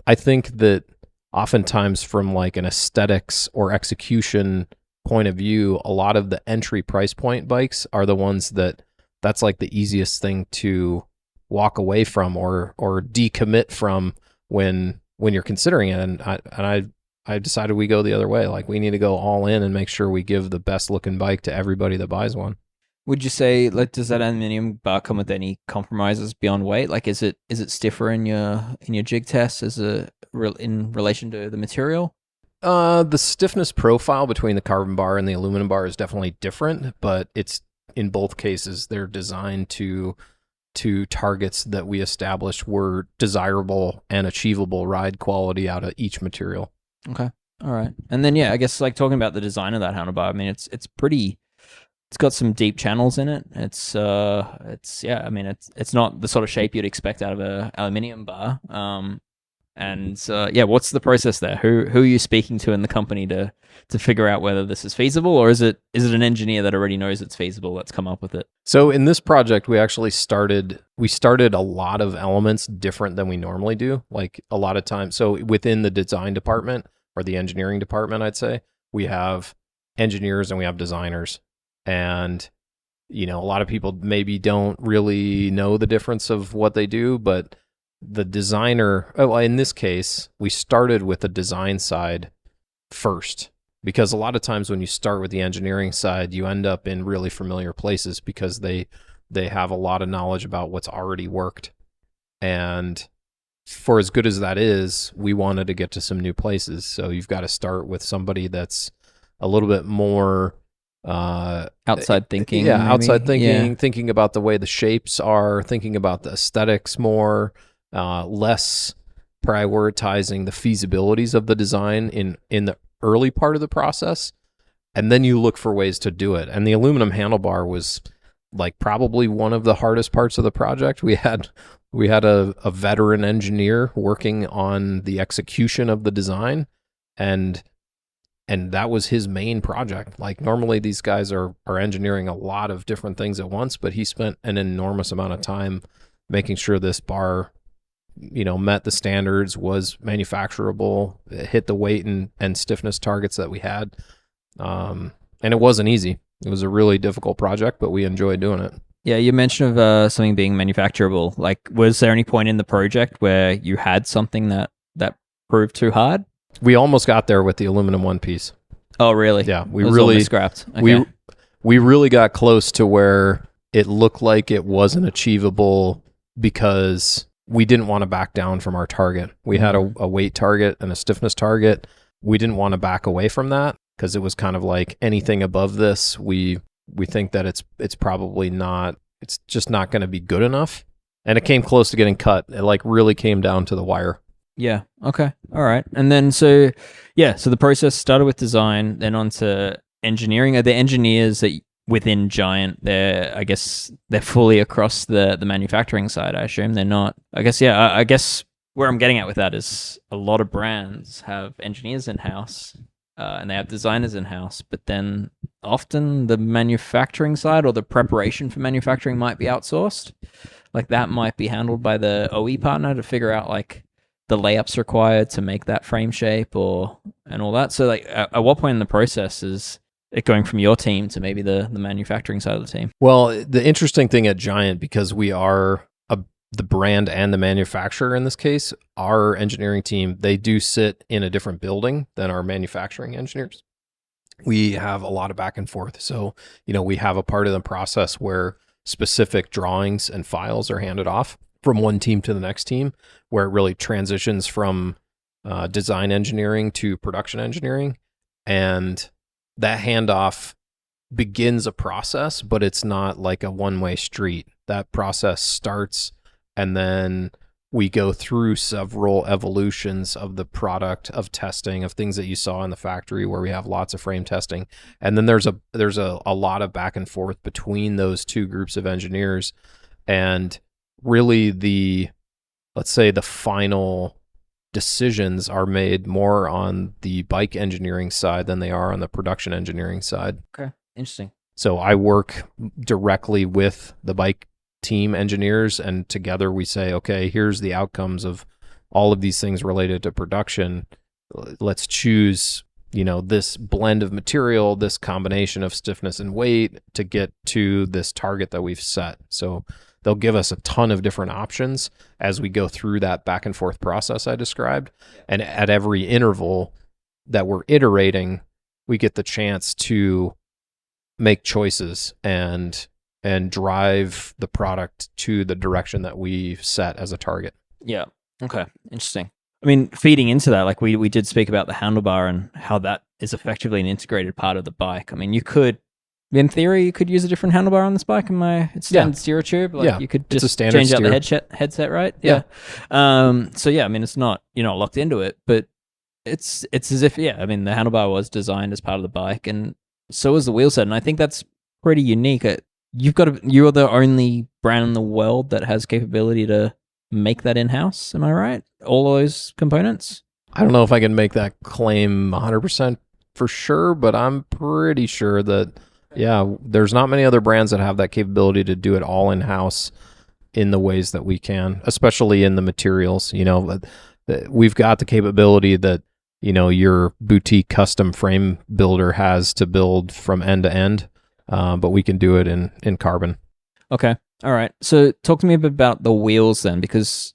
I think that oftentimes from like an aesthetics or execution point of view, a lot of the entry price point bikes are the ones that's like the easiest thing to walk away from or decommit from when you're considering it. And I decided we go the other way. Like we need to go all in and make sure we give the best looking bike to everybody that buys one. Would you say, does that aluminium bar come with any compromises beyond weight? Like, is it stiffer in your jig test in relation to the material? The stiffness profile between the carbon bar and the aluminum bar is definitely different, but it's in both cases they're designed to targets that we established were desirable and achievable ride quality out of each material. Okay. All right. And then, I guess like talking about the design of that handlebar, I mean, it's got some deep channels in it. It's not the sort of shape you'd expect out of a aluminium bar. What's the process there? Who are you speaking to in the company to figure out whether this is feasible, or is it an engineer that already knows it's feasible that's come up with it? So in this project, we actually started a lot of elements different than we normally do. Like a lot of times, so within the design department or the engineering department, I'd say we have engineers and we have designers, and a lot of people maybe don't really know the difference of what they do, but the designer, in this case, we started with the design side first, because a lot of times when you start with the engineering side, you end up in really familiar places because they have a lot of knowledge about what's already worked. And for as good as that is, we wanted to get to some new places. So you've got to start with somebody that's a little bit more outside thinking. Yeah, maybe? Outside thinking, Yeah. thinking about the way the shapes are, thinking about the aesthetics more. Less prioritizing the feasibilities of the design in the early part of the process, and then you look for ways to do it. And the aluminum handlebar was like probably one of the hardest parts of the project. We had a veteran engineer working on the execution of the design, and that was his main project. Like normally these guys are engineering a lot of different things at once, but he spent an enormous amount of time making sure this bar met the standards, was manufacturable, hit the weight and stiffness targets that we had. And it wasn't easy. It was a really difficult project, but we enjoyed doing it. Yeah, you mentioned of something being manufacturable. Like, was there any point in the project where you had something that proved too hard? We almost got there with the aluminum one piece. Oh, really? Yeah, we really scrapped. Okay. We really got close to where it looked like it wasn't achievable because we didn't want to back down from our target. We had a weight target and a stiffness target. We didn't want to back away from that because it was kind of like anything above this, we think that it's probably not, it's just not going to be good enough. And it came close to getting cut. It like really came down to the wire. Yeah. Okay. All right. And then so the process started with design, then on to engineering. Are there engineers that within Giant, I guess they're fully across the manufacturing side? I assume they're not. I guess where I'm getting at with that is a lot of brands have engineers in-house and they have designers in-house, but then often the manufacturing side or the preparation for manufacturing might be outsourced. Like that might be handled by the OE partner to figure out like the layups required to make that frame shape and all that. So like at what point in the process is it going from your team to maybe the manufacturing side of the team? Well, the interesting thing at Giant, because we are the brand and the manufacturer in this case, our engineering team, they do sit in a different building than our manufacturing engineers. We have a lot of back and forth. So, we have a part of the process where specific drawings and files are handed off from one team to the next team, where it really transitions from design engineering to production engineering. And that handoff begins a process, but it's not like a one-way street. That process starts, and then we go through several evolutions of the product, of testing, of things that you saw in the factory where we have lots of frame testing. And then there's a lot of back and forth between those two groups of engineers. And really let's say the final decisions are made more on the bike engineering side than they are on the production engineering side. Okay, interesting. So I work directly with the bike team engineers, and together we say, okay, here's the outcomes of all of these things related to production. Let's choose, this blend of material, this combination of stiffness and weight to get to this target that we've set. So they'll give us a ton of different options as we go through that back and forth process I described. And at every interval that we're iterating, we get the chance to make choices and drive the product to the direction that we've set as a target. Yeah. Okay. Interesting. I mean, feeding into that, like we did speak about the handlebar and how that is effectively an integrated part of the bike. I mean, in theory, you could use a different handlebar on this bike. It's standard steer tube. Like you could just change out the headset, right? Yeah. So yeah, I mean, it's not, you're not locked into it, but it's as if, I mean, the handlebar was designed as part of the bike, and so was the wheel set, and I think that's pretty unique. You're the only brand in the world that has capability to make that in-house. Am I right? All those components? I don't know if I can make that claim 100% for sure, but I'm pretty sure that, there's not many other brands that have that capability to do it all in-house in the ways that we can, especially in the materials. We've got the capability that, your boutique custom frame builder has to build from end to end, but we can do it in carbon. Okay. All right. So talk to me a bit about the wheels then, because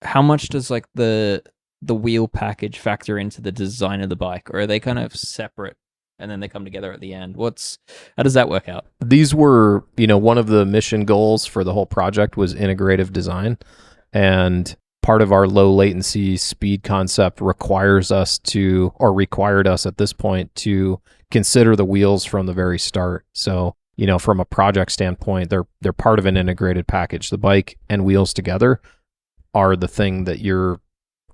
how much does like the wheel package factor into the design of the bike, or are they kind of separate and then they come together at the end? How does that work out? These were, one of the mission goals for the whole project was integrative design, and part of our low latency speed concept required us at this point to consider the wheels from the very start. So, from a project standpoint, they're part of an integrated package. The bike and wheels together are the thing that you're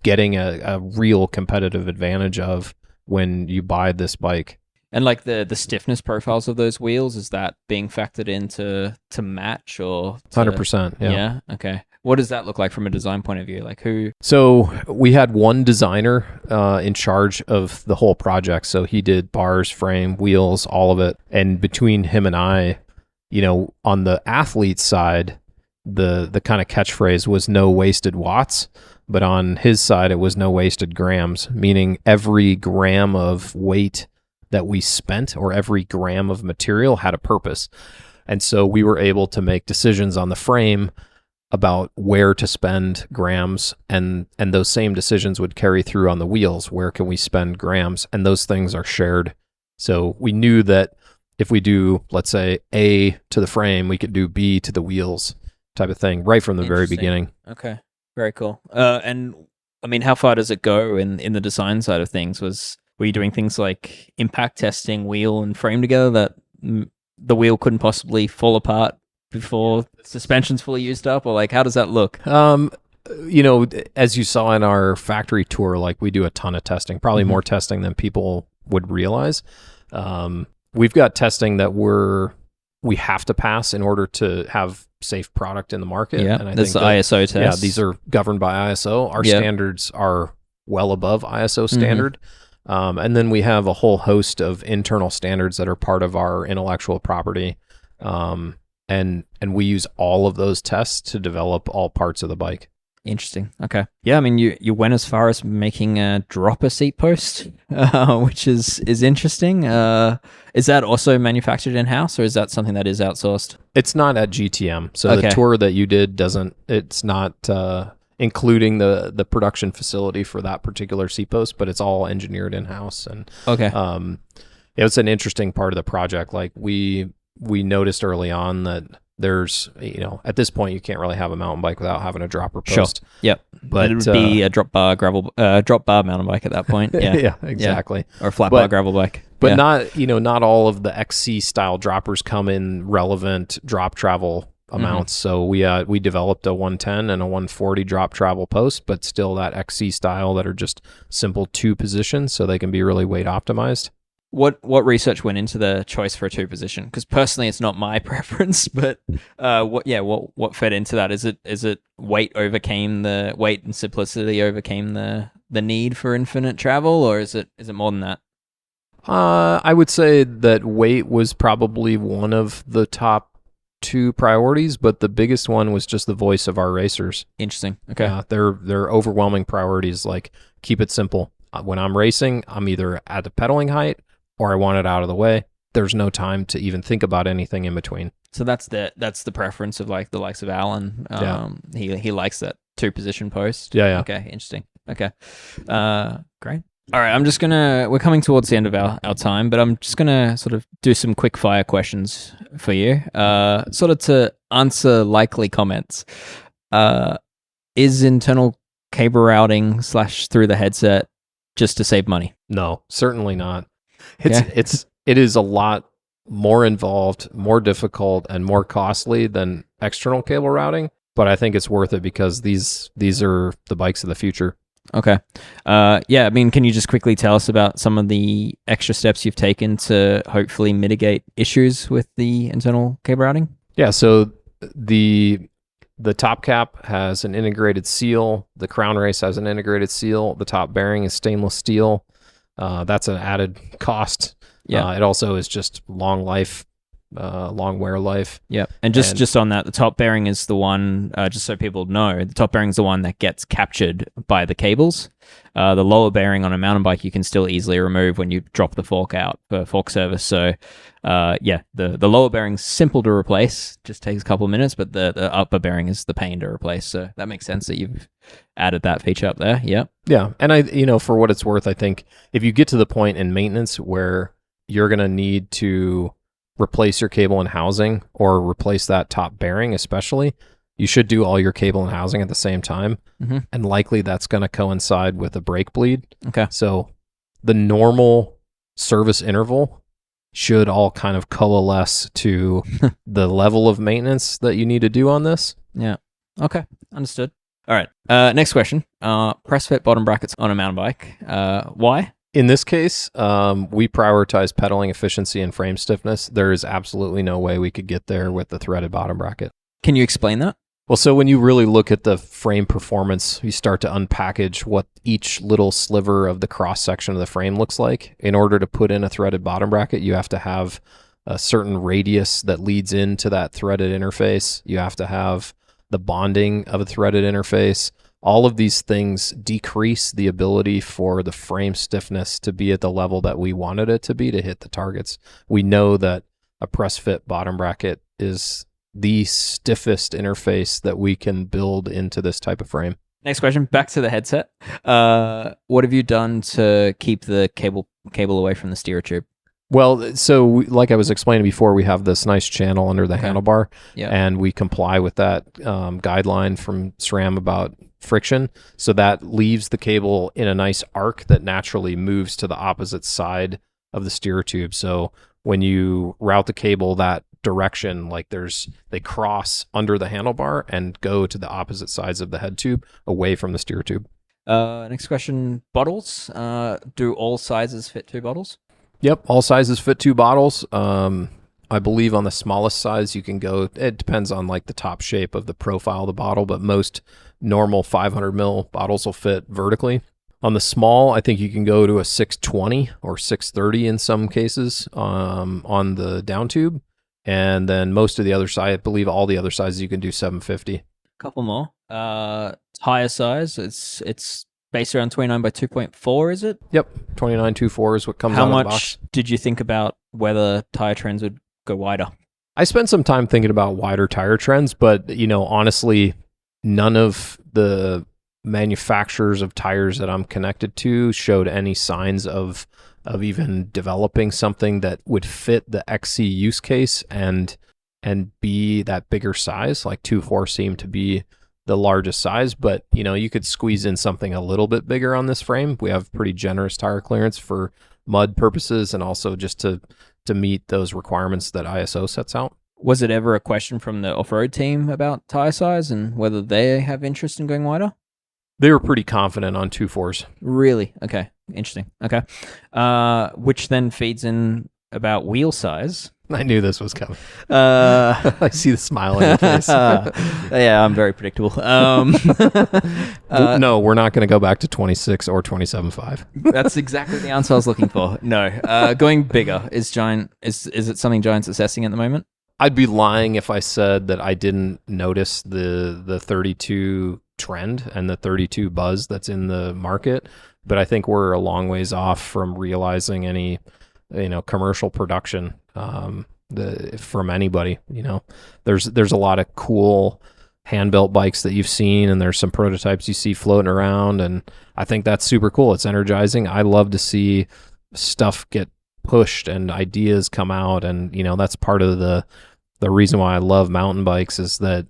getting a real competitive advantage of when you buy this bike. And like the stiffness profiles of those wheels, is that being factored into to match or 100%? Yeah. Okay. What does that look like from a design point of view? Like who? So we had one designer in charge of the whole project. So he did bars, frame, wheels, all of it. And between him and I, on the athlete side, the kind of catchphrase was no wasted watts. But on his side, it was no wasted grams, meaning every gram of weight that we spent or every gram of material had a purpose. And so we were able to make decisions on the frame about where to spend grams, and those same decisions would carry through on the wheels. Where can we spend grams? And those things are shared. So we knew that if we do, let's say, A to the frame, we could do B to the wheels type of thing right from the very beginning. Okay. Very cool. And I mean, how far does it go in the design side of things? Were you doing things like impact testing wheel and frame together that the wheel couldn't possibly fall apart before suspension's fully used up, or like how does that look? As you saw in our factory tour, like we do a ton of testing, probably more testing than people would realize. We've got testing that we have to pass in order to have safe product in the market. Yeah, and I that's think the ISO test. Yeah, these are governed by ISO. Our standards are well above ISO standard. And then we have a whole host of internal standards that are part of our intellectual property. And we use all of those tests to develop all parts of the bike. Interesting. Okay. Yeah, I mean, you went as far as making a dropper seat post, which is interesting. Is that also manufactured in-house, or is that something that is outsourced? It's not at GTM. So the tour that you did it's not including the production facility for that particular seat post, but it's all engineered in-house. And it was an interesting part of the project. Like we noticed early on that there's, at this point you can't really have a mountain bike without having a dropper post. Sure. Yep. But it would be a drop bar mountain bike at that point. Yeah. Yeah, exactly. Yeah. Or a flat bar gravel bike. But not all of the XC style droppers come in relevant drop travel amounts. So we developed a 110 and a 140 drop travel post, but still that XC style that are just simple 2 positions, so they can be really weight optimized. What research went into the choice for a 2 position? Because personally, it's not my preference, but what fed into that? Is it weight and simplicity overcame the need for infinite travel, or is it more than that? I would say that weight was probably one of the top 2 priorities, but the biggest one was just the voice of our racers. Interesting. Okay. Their overwhelming priorities, like keep it simple. When I'm racing, I'm either at the pedaling height or I want it out of the way. There's no time to even think about anything in between. So that's the preference of like the likes of Alan. He likes that 2 position post. Yeah. Okay, interesting. Okay. Great. All right, we're coming towards the end of our time, but I'm just gonna sort of do some quick fire questions for you, sort of to answer likely comments. Is internal cable routing / through the headset just to save money? No, certainly not. Yeah. It is a lot more involved, more difficult, and more costly than external cable routing. But I think it's worth it because these are the bikes of the future. Okay. Yeah, I mean, can you just quickly tell us about some of the extra steps you've taken to hopefully mitigate issues with the internal cable routing? Yeah, so the top cap has an integrated seal. The crown race has an integrated seal. The top bearing is stainless steel. That's an added cost. Yeah. It also is just long wear life. Yeah. And just on that, the top bearing is the one, just so people know, the top bearing is the one that gets captured by the cables. The lower bearing on a mountain bike, you can still easily remove when you drop the fork out for fork service. So, the lower bearing's simple to replace, just takes a couple of minutes, but the upper bearing is the pain to replace. So that makes sense that you've added that feature up there. Yeah. Yeah. And for what it's worth, I think if you get to the point in maintenance where you're going to need to replace your cable and housing or replace that top bearing, especially, you should do all your cable and housing at the same time. Mm-hmm. And likely that's going to coincide with a brake bleed. Okay. So the normal service interval should all kind of coalesce to the level of maintenance that you need to do on this. Yeah. Okay. Understood. All right. Next question. Press fit bottom brackets on a mountain bike. Why? In this case, we prioritize pedaling efficiency and frame stiffness. There is absolutely no way we could get there with the threaded bottom bracket. Can you explain that? Well, so when you really look at the frame performance, you start to unpackage what each little sliver of the cross section of the frame looks like. In order to put in a threaded bottom bracket, you have to have a certain radius that leads into that threaded interface. You have to have the bonding of a threaded interface. All of these things decrease the ability for the frame stiffness to be at the level that we wanted it to be to hit the targets. We know that a press fit bottom bracket is the stiffest interface that we can build into this type of frame. Next question, back to the headset. What have you done to keep the cable away from the steer tube? Well, so like I was explaining before, we have this nice channel under the handlebar, and we comply with that guideline from SRAM about friction. So that leaves the cable in a nice arc that naturally moves to the opposite side of the steer tube. So when you route the cable that direction, like they cross under the handlebar and go to the opposite sides of the head tube away from the steer tube. Next question, bottles. Do all sizes fit 2 bottles? Yep, all sizes fit 2 bottles. I believe on the smallest size you can go, it depends on like the top shape of the profile of the bottle, but most normal 500 ml bottles will fit vertically. On the small, I think you can go to a 620 or 630 in some cases on the down tube. And then most of the other side, I believe all the other sizes you can do 750. Couple more. Tire size, it's based around 29 by 2.4, is it? Yep, 29.24 is what comes out of the box. How much did you think about whether tire trends would go wider? I spent some time thinking about wider tire trends, but honestly, none of the manufacturers of tires that I'm connected to showed any signs of even developing something that would fit the XC use case and be that bigger size. Like 2.4 seemed to be the largest size, but you could squeeze in something a little bit bigger on this frame. We have pretty generous tire clearance for mud purposes and also just to meet those requirements that ISO sets out. Was it ever a question from the off-road team about tire size and whether they have interest in going wider? They were pretty confident on 2.4s. Really? Okay. Interesting. Okay. Which then feeds in about wheel size. I knew this was coming. I see the smile on your face. Yeah, I'm very predictable. No, we're not going to go back to 26 or 27.5. That's exactly the answer I was looking for. No. Going bigger. Is it something Giant's assessing at the moment? I'd be lying if I said that I didn't notice the 32 trend and the 32 buzz that's in the market, but I think we're a long ways off from realizing any commercial production from anybody. There's a lot of cool hand-built bikes that you've seen, and there's some prototypes you see floating around, and I think that's super cool. It's energizing. I love to see stuff get pushed and ideas come out, and that's part of the reason why I love mountain bikes is that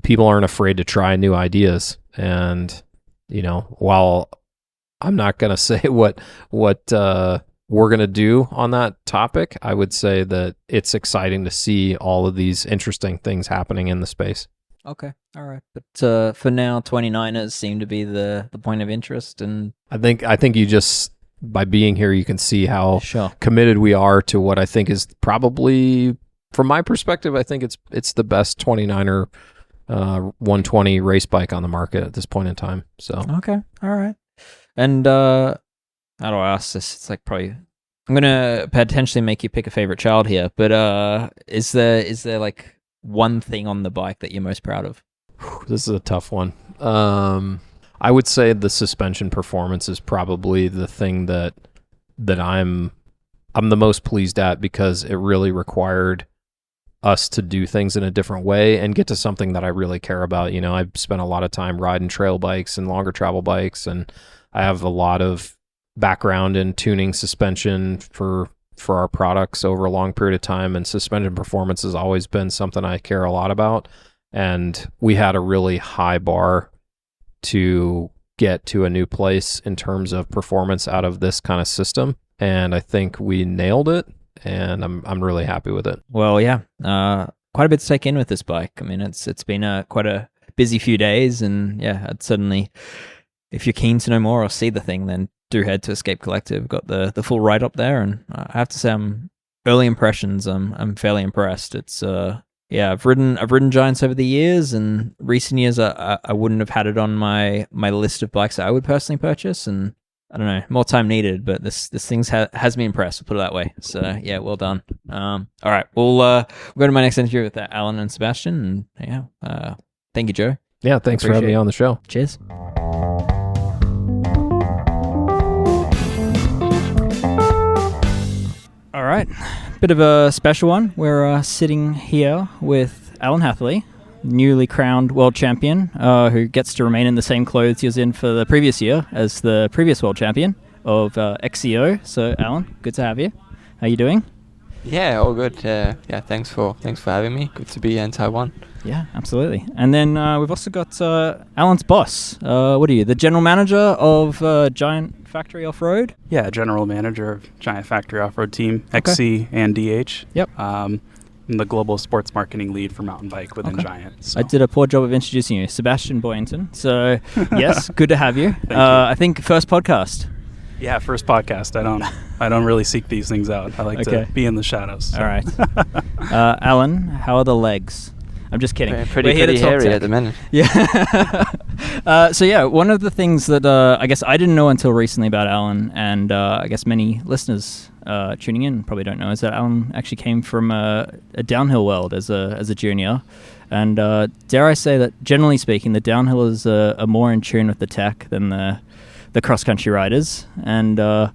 people aren't afraid to try new ideas, and while I'm not going to say what we're going to do on that topic, I would say that it's exciting to see all of these interesting things happening in the space. Okay, all right. But for now, 29ers seem to be the point of interest, and I think you just, by being here, you can see how sure. committed we are to what I think is probably, from my perspective, I think it's the best 29er 120 race bike on the market at this point in time. So okay, all right. And how do I ask this? It's like probably I'm gonna potentially make you pick a favorite child here, but is there like one thing on the bike that you're most proud of? This is a tough one. I would say the suspension performance is probably the thing that I'm the most pleased at, because it really required us to do things in a different way and get to something that I really care about. I've spent a lot of time riding trail bikes and longer travel bikes, and I have a lot of background in tuning suspension for our products over a long period of time, and suspension performance has always been something I care a lot about. And we had a really high bar to get to a new place in terms of performance out of this kind of system, and I think we nailed it, and I'm really happy with it. Well, yeah, quite a bit to take in with this bike. I mean, it's been quite a busy few days, and yeah, I'd certainly, if you're keen to know more or see the thing, then do head to Escape Collective. Got the full write up there, and I have to say, early impressions, I'm fairly impressed. It's yeah, I've ridden Giants over the years, and recent years I wouldn't have had it on my list of bikes that I would personally purchase, and I don't know, more time needed, but this thing has me impressed, we'll put it that way. So yeah, well done. All right, we'll go to my next interview with Alan and Sebastion, and yeah, thank you, Joe. Yeah, thanks for having me on the show. Cheers. All right, bit of a special one. We're sitting here with Alan Hatherly, newly crowned world champion, who gets to remain in the same clothes he was in for the previous year as the previous world champion of XCO. So, Alan, good to have you. How you doing? Yeah, all good. Yeah, thanks for having me. Good to be here in Taiwan. Yeah, absolutely. And then we've also got Alan's boss. What are you, the general manager of Giant Factory Off-Road? Yeah, general manager of Giant Factory Off-Road Team, XC and DH. Yep. I'm the global sports marketing lead for mountain bike within Giant. So. I did a poor job of introducing you. Sebastion Boyington. So, yes, good to have you. You. I think first podcast. Yeah, first podcast. I don't really seek these things out. I like to be in the shadows. So. All right. Alan, how are the legs? I'm just kidding. Pretty hairy at the minute. Yeah. So yeah, one of the things that I guess I didn't know until recently about Alan, and I guess many listeners tuning in probably don't know, is that Alan actually came from a downhill world as a junior, and dare I say that generally speaking, the downhillers are more in tune with the tech than the cross country riders, and a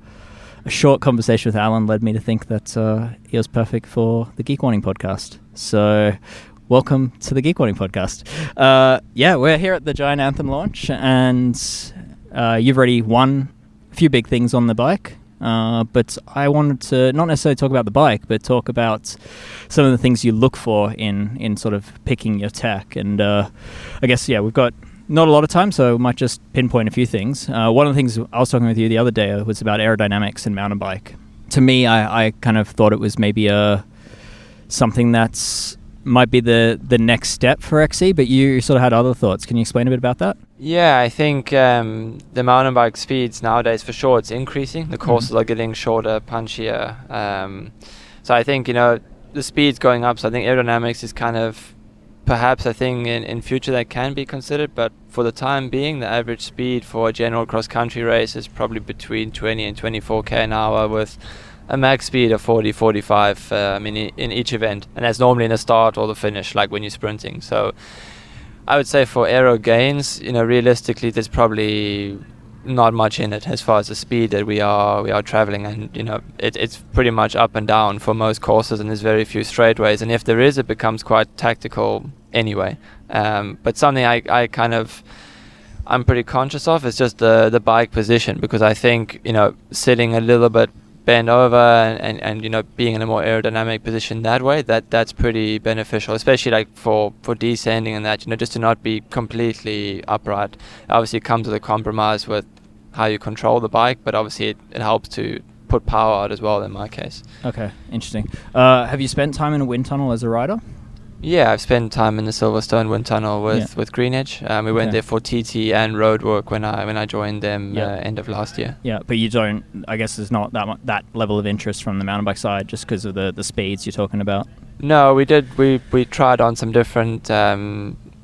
short conversation with Alan led me to think that he was perfect for the Geek Warning podcast. So. Welcome to the Geek Warning podcast. Yeah, we're here at the Giant Anthem launch, and you've already won a few big things on the bike, but I wanted to not necessarily talk about the bike, but talk about some of the things you look for in sort of picking your tech. And I guess, yeah, we've got not a lot of time, so we might just pinpoint a few things. One of the things I was talking with you the other day was about aerodynamics and mountain bike. To me, I kind of thought it was maybe something that's might be the next step for XC, but you sort of had other thoughts. Can you explain a bit about that? Yeah, I think the mountain bike speeds nowadays, for sure, it's increasing. The courses are getting shorter, punchier. So I think, the speed's going up. So I think aerodynamics is kind of perhaps a thing in future that can be considered. But for the time being, the average speed for a general cross-country race is probably between 20 and 24k an hour with a max speed of 40, 45 in each event. And that's normally in the start or the finish, like when you're sprinting. So I would say for aero gains, realistically, there's probably not much in it as far as the speed that we are traveling. And, it's pretty much up and down for most courses, and there's very few straightaways. And if there is, it becomes quite tactical anyway. But something I'm pretty conscious of is just the bike position, because I think, sitting a little bit bend over and you know, being in a more aerodynamic position that way, that's pretty beneficial, especially like for descending and that, you know, just to not be completely upright. Obviously it comes with a compromise with how you control the bike, but obviously it helps to put power out as well in my case. Okay, interesting. Have you spent time in a wind tunnel as a rider? Yeah, I've spent time in the Silverstone wind tunnel with Green Edge. We went there for TT and road work when I joined them end of last year. Yeah, but you don't. I guess there's not that level of interest from the mountain bike side just because of the speeds you're talking about. No, we did. We tried on some different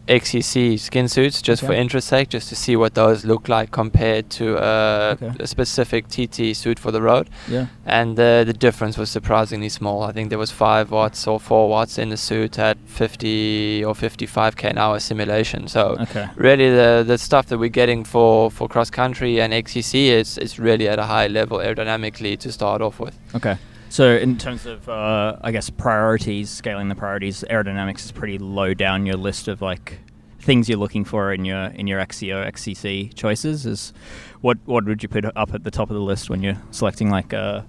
XCC skin suits just for interest sake, just to see what those look like compared to a specific TT suit for the road. Yeah. And the difference was surprisingly small. I think there was 5 watts or 4 watts in the suit at 50 or 55 km/h simulation. So really the stuff that we're getting for cross country and XCC is really at a high level aerodynamically to start off with. Okay. So in terms of, I guess, priorities, scaling the priorities, aerodynamics is pretty low down your list of like things you're looking for in your XCO, XCC choices. Is what would you put up at the top of the list when you're selecting like a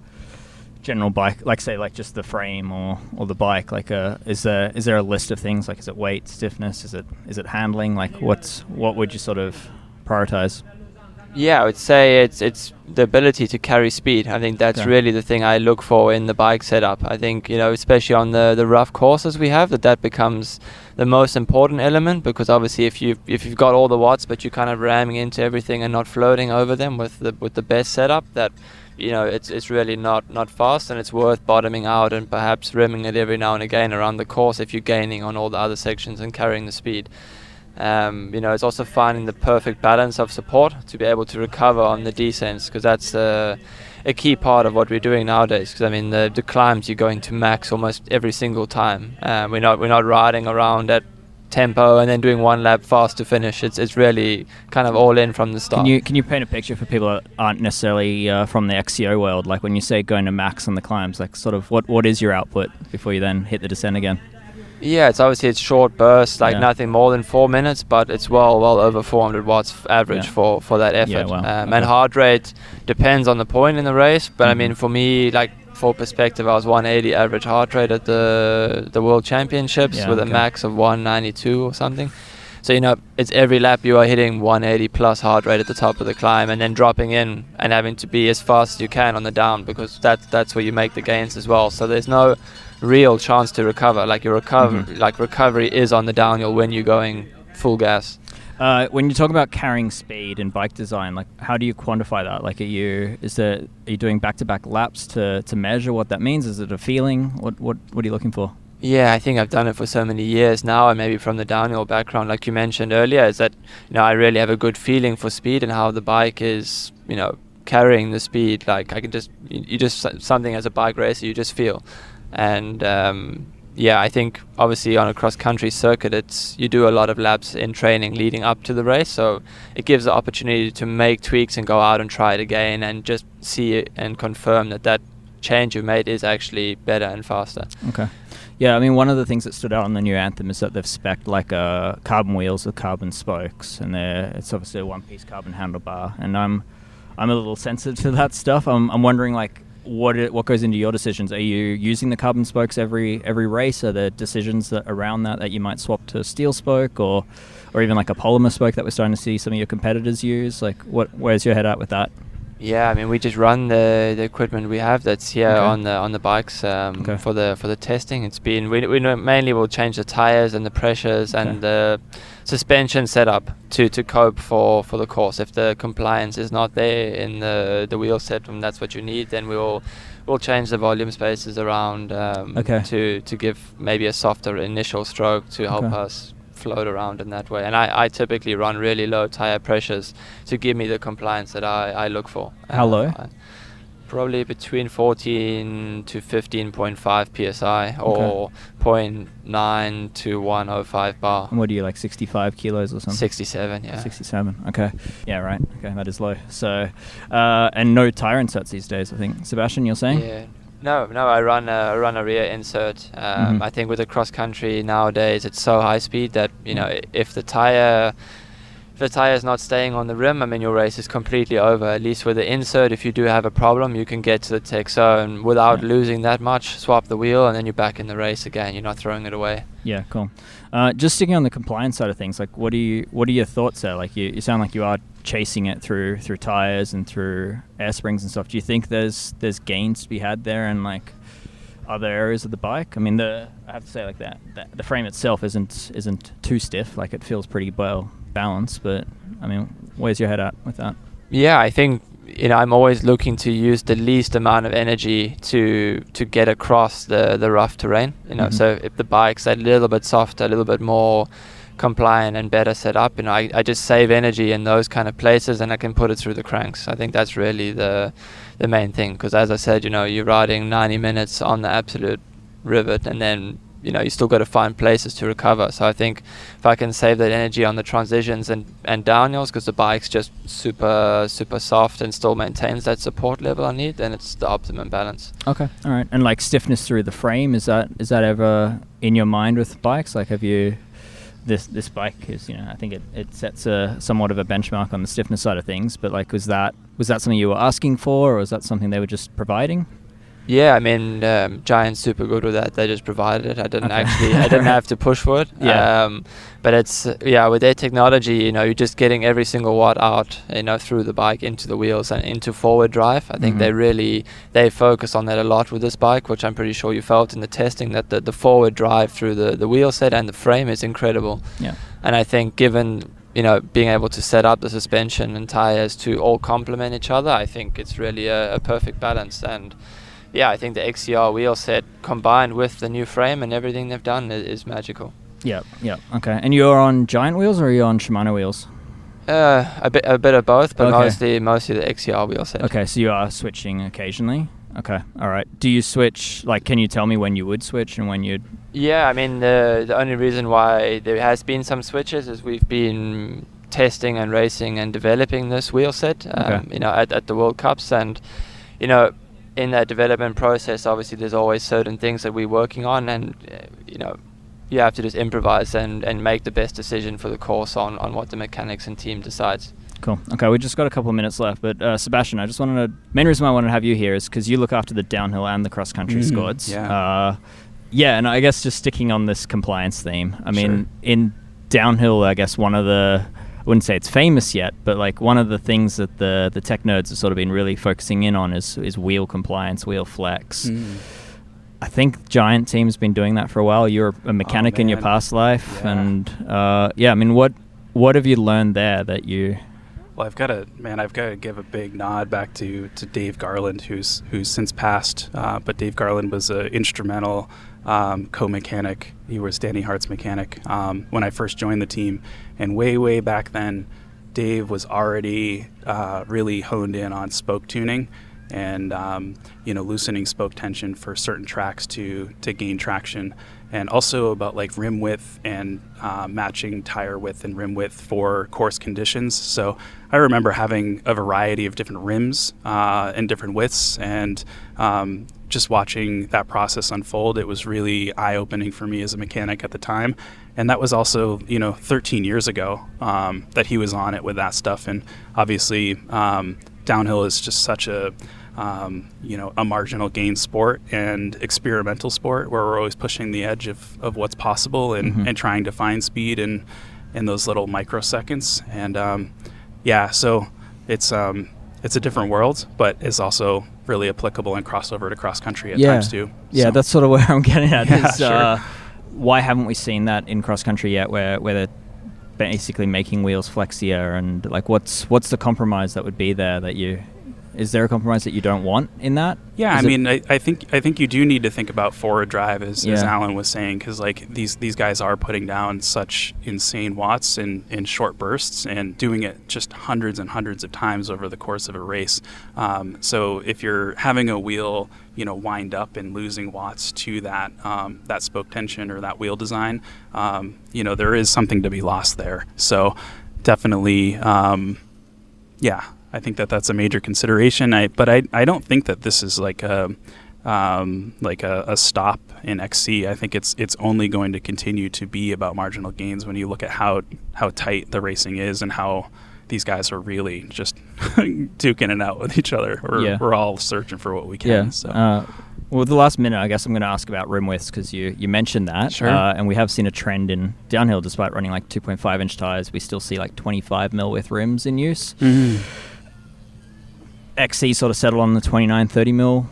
general bike, like say like just the frame or the bike? Like is there a list of things? Like is it weight, stiffness? Is it handling? Like what would you sort of prioritize? Yeah, I would say it's the ability to carry speed. I think that's really the thing I look for in the bike setup. I think, you know, especially on the rough courses we have, that becomes the most important element, because obviously if you've got all the watts but you're kind of ramming into everything and not floating over them with the best setup, that, you know, it's really not fast, and it's worth bottoming out and perhaps rimming it every now and again around the course if you're gaining on all the other sections and carrying the speed. You know, it's also finding the perfect balance of support to be able to recover on the descents, because that's a key part of what we're doing nowadays. Because I mean, the climbs you're going to max almost every single time. We're not riding around at tempo and then doing one lap fast to finish. It's really kind of all in from the start. Can you paint a picture for people that aren't necessarily from the XCO world? Like when you say going to max on the climbs, like sort of what is your output before you then hit the descent again? Yeah, it's short bursts, like nothing more than 4 minutes, but it's well over 400 watts average for that effort. Yeah, wow. And heart rate depends on the point in the race, but I mean, for me, like for perspective, I was 180 average heart rate at the World Championships with a max of 192 or something. So, you know, it's every lap you are hitting 180 plus heart rate at the top of the climb, and then dropping in and having to be as fast as you can on the down, because that's where you make the gains as well. So there's no real chance to recover. Like your recovery is on the downhill when you're going full gas. When you talk about carrying speed in bike design, like how do you quantify that? Like are you doing back-to-back laps to measure what that means? Is it a feeling? What are you looking for? Yeah, I think I've done it for so many years now, and maybe from the downhill background, like you mentioned earlier, is that, you know, I really have a good feeling for speed and how the bike is, you know, carrying the speed. Like I can you just something as a bike racer you just feel. And I think obviously on a cross-country circuit, you do a lot of laps in training leading up to the race, so it gives the opportunity to make tweaks and go out and try it again and just see it and confirm that change you made is actually better and faster. Okay. Yeah, I mean, one of the things that stood out on the new Anthem is that they've spec'd like carbon wheels with carbon spokes, and it's obviously a one-piece carbon handlebar, and I'm a little sensitive to that stuff. I'm wondering, like, what goes into your decisions? Are you using the carbon spokes every race? Are there decisions around that you might swap to steel spoke or even like a polymer spoke that we're starting to see some of your competitors use? Like, where's your head at with that? Yeah, I mean, we just run the equipment we have that's here on the bikes for the testing. It's been we mainly will change the tires and the pressures and the suspension setup to cope for the course. If the compliance is not there in the wheel set and that's what you need, then we'll change the volume spaces around to give maybe a softer initial stroke to help us float around in that way. And I typically run really low tire pressures to give me the compliance that I look for. How low? Probably between 14 to 15.5 psi or 0.9 to 105 bar. And what do you, like 65 kilos or something? 67, yeah. 67, okay. Yeah, right. Okay, that is low. So, and no tire inserts these days, I think. Sebastion, you're saying? Yeah. No, I run a rear insert. I think with the cross country nowadays, it's so high speed that, you know, if the tire if the tire is not staying on the rim, I mean, your race is completely over. At least with the insert, if you do have a problem, you can get to the tech zone without losing that much, swap the wheel, and then you're back in the race again. You're not throwing it away. Yeah, cool. Just sticking on the compliance side of things, like what are your thoughts there? Like you sound like you are chasing it through tires and through air springs and stuff. Do you think there's gains to be had there and like other areas of the bike? I mean, I have to say like that the frame itself isn't too stiff. Like it feels pretty well balanced. But I mean, where's your head at with that? Yeah, I think I'm always looking to use the least amount of energy to get across the rough terrain. So if the bike's a little bit softer, a little bit more compliant and better set up, I just save energy in those kind of places and I can put it through the cranks. I think that's really the main thing, because as I said, you're riding 90 minutes on the absolute rivet, and then you still got to find places to recover. So I think if I can save that energy on the transitions and downhills, because the bike's just super soft and still maintains that support level I need, then it's the optimum balance. Okay, all right. And like stiffness through the frame, is that ever in your mind with bikes? Like have you this bike is, I think it sets somewhat of a benchmark on the stiffness side of things, but like was that something you were asking for, or was that something they were just providing? Yeah, I mean, Giant's super good with that. They just provided it. I didn't have to push for it. Yeah. But it's, with their technology, you're just getting every single watt out, through the bike into the wheels and into forward drive. I think they focus on that a lot with this bike, which I'm pretty sure you felt in the testing, that the forward drive through the wheel set and the frame is incredible. Yeah. And I think given, being able to set up the suspension and tires to all complement each other, I think it's really a perfect balance. And yeah, I think the XCR wheel set combined with the new frame and everything they've done is magical. Yeah. Okay. And you're on Giant wheels or are you on Shimano wheels? A bit of both, but mostly the XCR wheel set. Okay, so you are switching occasionally. Okay, all right. Do you switch? Like, can you tell me when you would switch and when you'd? Yeah, I mean the only reason why there has been some switches is we've been testing and racing and developing this wheel set. At the World Cups, and in that development process, obviously there's always certain things that we're working on, and you have to just improvise and make the best decision for the course on what the mechanics and team decides. Cool. Okay, we just got a couple of minutes left, but Sebastion, I just main reason I wanted to have you here is because you look after the downhill and the cross country squads. And I guess just sticking on this compliance theme, I mean, in downhill, I guess one of the, I wouldn't say it's famous yet, but like one of the things that the tech nerds have sort of been really focusing in on is wheel compliance, wheel flex. I think Giant Team's been doing that for a while. You're a mechanic in your past life, and I mean, what have you learned there that you? Well, I've got to give a big nod back to Dave Garland, who's since passed. But Dave Garland was an instrumental co-mechanic. He was Danny Hart's mechanic when I first joined the team, and way back then, Dave was already really honed in on spoke tuning and loosening spoke tension for certain tracks to gain traction, and also about like rim width and matching tire width and rim width for course conditions. So I remember having a variety of different rims and different widths, and just watching that process unfold, it was really eye-opening for me as a mechanic at the time. And that was also 13 years ago that he was on it with that stuff. And obviously downhill is just such a marginal gain sport and experimental sport where we're always pushing the edge of what's possible and trying to find speed in those little microseconds. And so it's a different world, but it's also really applicable and crossover to cross country at times too. Yeah, so. That's sort of where I'm getting at. Sure. Why haven't we seen that in cross country yet, where they're basically making wheels flexier, and like what's the compromise that would be there that you? Is there a compromise that you don't want in that? Yeah, I think you do need to think about forward drive, as Alan was saying, because like these guys are putting down such insane watts in short bursts and doing it just hundreds and hundreds of times over the course of a race. So if you're having a wheel, wind up and losing watts to that spoke tension or that wheel design, there is something to be lost there. So definitely, I think that's a major consideration. But I don't think that this is like a like a stop in XC, I think it's only going to continue to be about marginal gains when you look at how tight the racing is and how these guys are really just duking it out with each other. We're all searching for what we can. Yeah. So. Well, the last minute, I guess I'm going to ask about rim widths because you mentioned that. Sure. And we have seen a trend in downhill, despite running like 2.5 inch tires. We still see like 25 mil width rims in use. Mm-hmm. XC sort of settle on the 29, 30 mil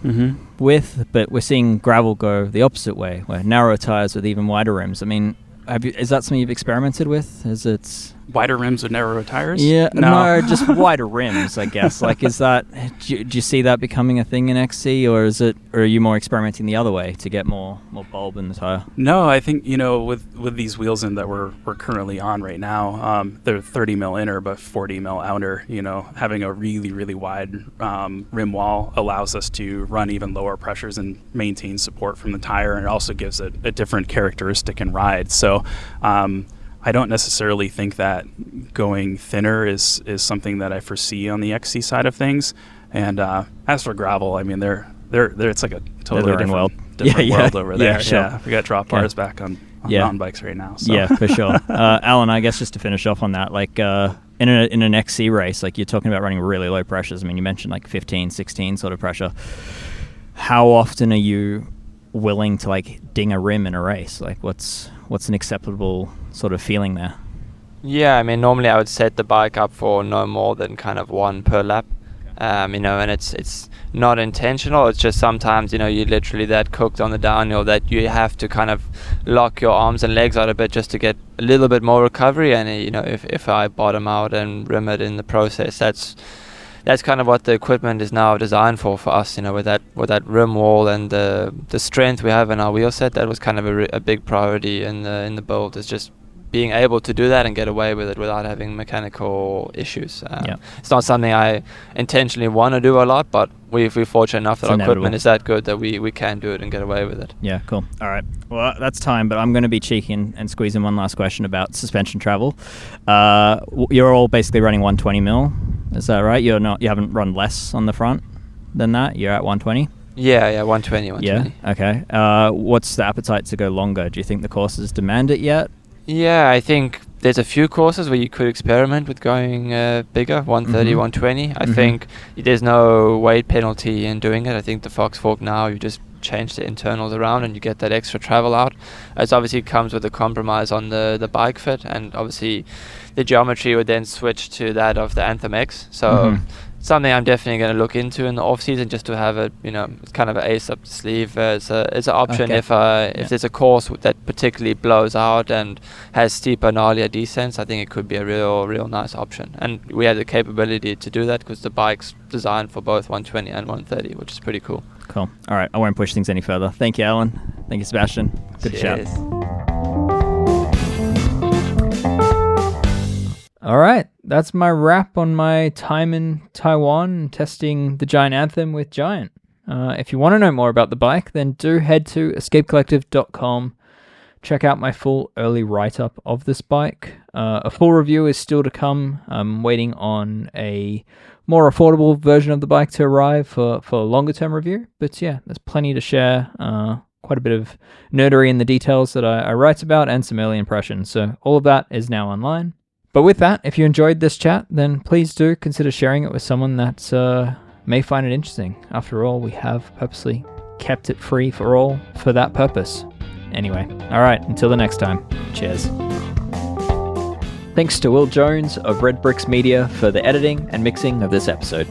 width, but we're seeing gravel go the opposite way, where narrow tires with even wider rims. I mean, is that something you've experimented with? Is it wider rims with narrower tires? Yeah, no, just wider rims, I guess. Like, is that do you see that becoming a thing in XC, or are you more experimenting the other way to get more bulb in the tire? No, I think with these wheels in that we're currently on right now, they're 30 mil inner but 40 mil outer. Having a really really wide rim wall allows us to run even lower pressures and maintain support from the tire, and it also gives a different characteristic in ride. So. I don't necessarily think that going thinner is something that I foresee on the XC side of things. And as for gravel, I mean, they're it's like a totally different world over there. Yeah, sure. Yeah, we got drop bars back on mountain bikes right now. So. Yeah, for sure. Alan, I guess just to finish off on that, like in an XC race, like you're talking about running really low pressures. I mean, you mentioned like 15, 16 sort of pressure. How often are you willing to like ding a rim in a race? Like what's an acceptable sort of feeling there? Yeah, I mean, normally I would set the bike up for no more than kind of one per lap. And it's not intentional. It's just sometimes, you're literally that cooked on the downhill that you have to kind of lock your arms and legs out a bit just to get a little bit more recovery. And, if I bottom out and rim it in the process, that's kind of what the equipment is now designed for us, with that rim wall and the strength we have in our wheel set. That was kind of a big priority in the build, is just being able to do that and get away with it without having mechanical issues. It's not something I intentionally want to do a lot, but we're fortunate enough that our equipment is that good that we can do it and get away with it. Yeah, cool. All right. Well, that's time, but I'm going to be cheeky and squeeze in one last question about suspension travel. You're all basically running 120 mil. Is that right? You haven't run less on the front than that? You're at 120? Yeah, 120. Yeah, okay. What's the appetite to go longer? Do you think the courses demand it yet? Yeah, I think there's a few courses where you could experiment with going bigger, 130, 120. I think there's no weight penalty in doing it. I think the Fox Fork now, you just change the internals around and you get that extra travel out. It obviously comes with a compromise on the bike fit, and obviously the geometry would then switch to that of the Anthem X. So something I'm definitely going to look into in the off season, just to have it, it's kind of an ace up the sleeve. It's an option if there's a course that particularly blows out and has steeper, gnarlier descents. I think it could be a real nice option, and we have the capability to do that because the bike's designed for both 120 and 130, which is pretty cool. Cool. All right, I won't push things any further. Thank you, Alan. Thank you, Sebastion. Good chat. All right, that's my wrap on my time in Taiwan testing the Giant Anthem with Giant. If you want to know more about the bike, then do head to escapecollective.com. Check out my full early write-up of this bike. A full review is still to come. I'm waiting on a more affordable version of the bike to arrive for a longer-term review. But yeah, there's plenty to share. Quite a bit of nerdery in the details that I write about, and some early impressions. So all of that is now online. But with that, if you enjoyed this chat, then please do consider sharing it with someone that may find it interesting. After all, we have purposely kept it free for all for that purpose. Anyway, all right, until the next time, cheers. Thanks to Will Jones of Red Bricks Media for the editing and mixing of this episode.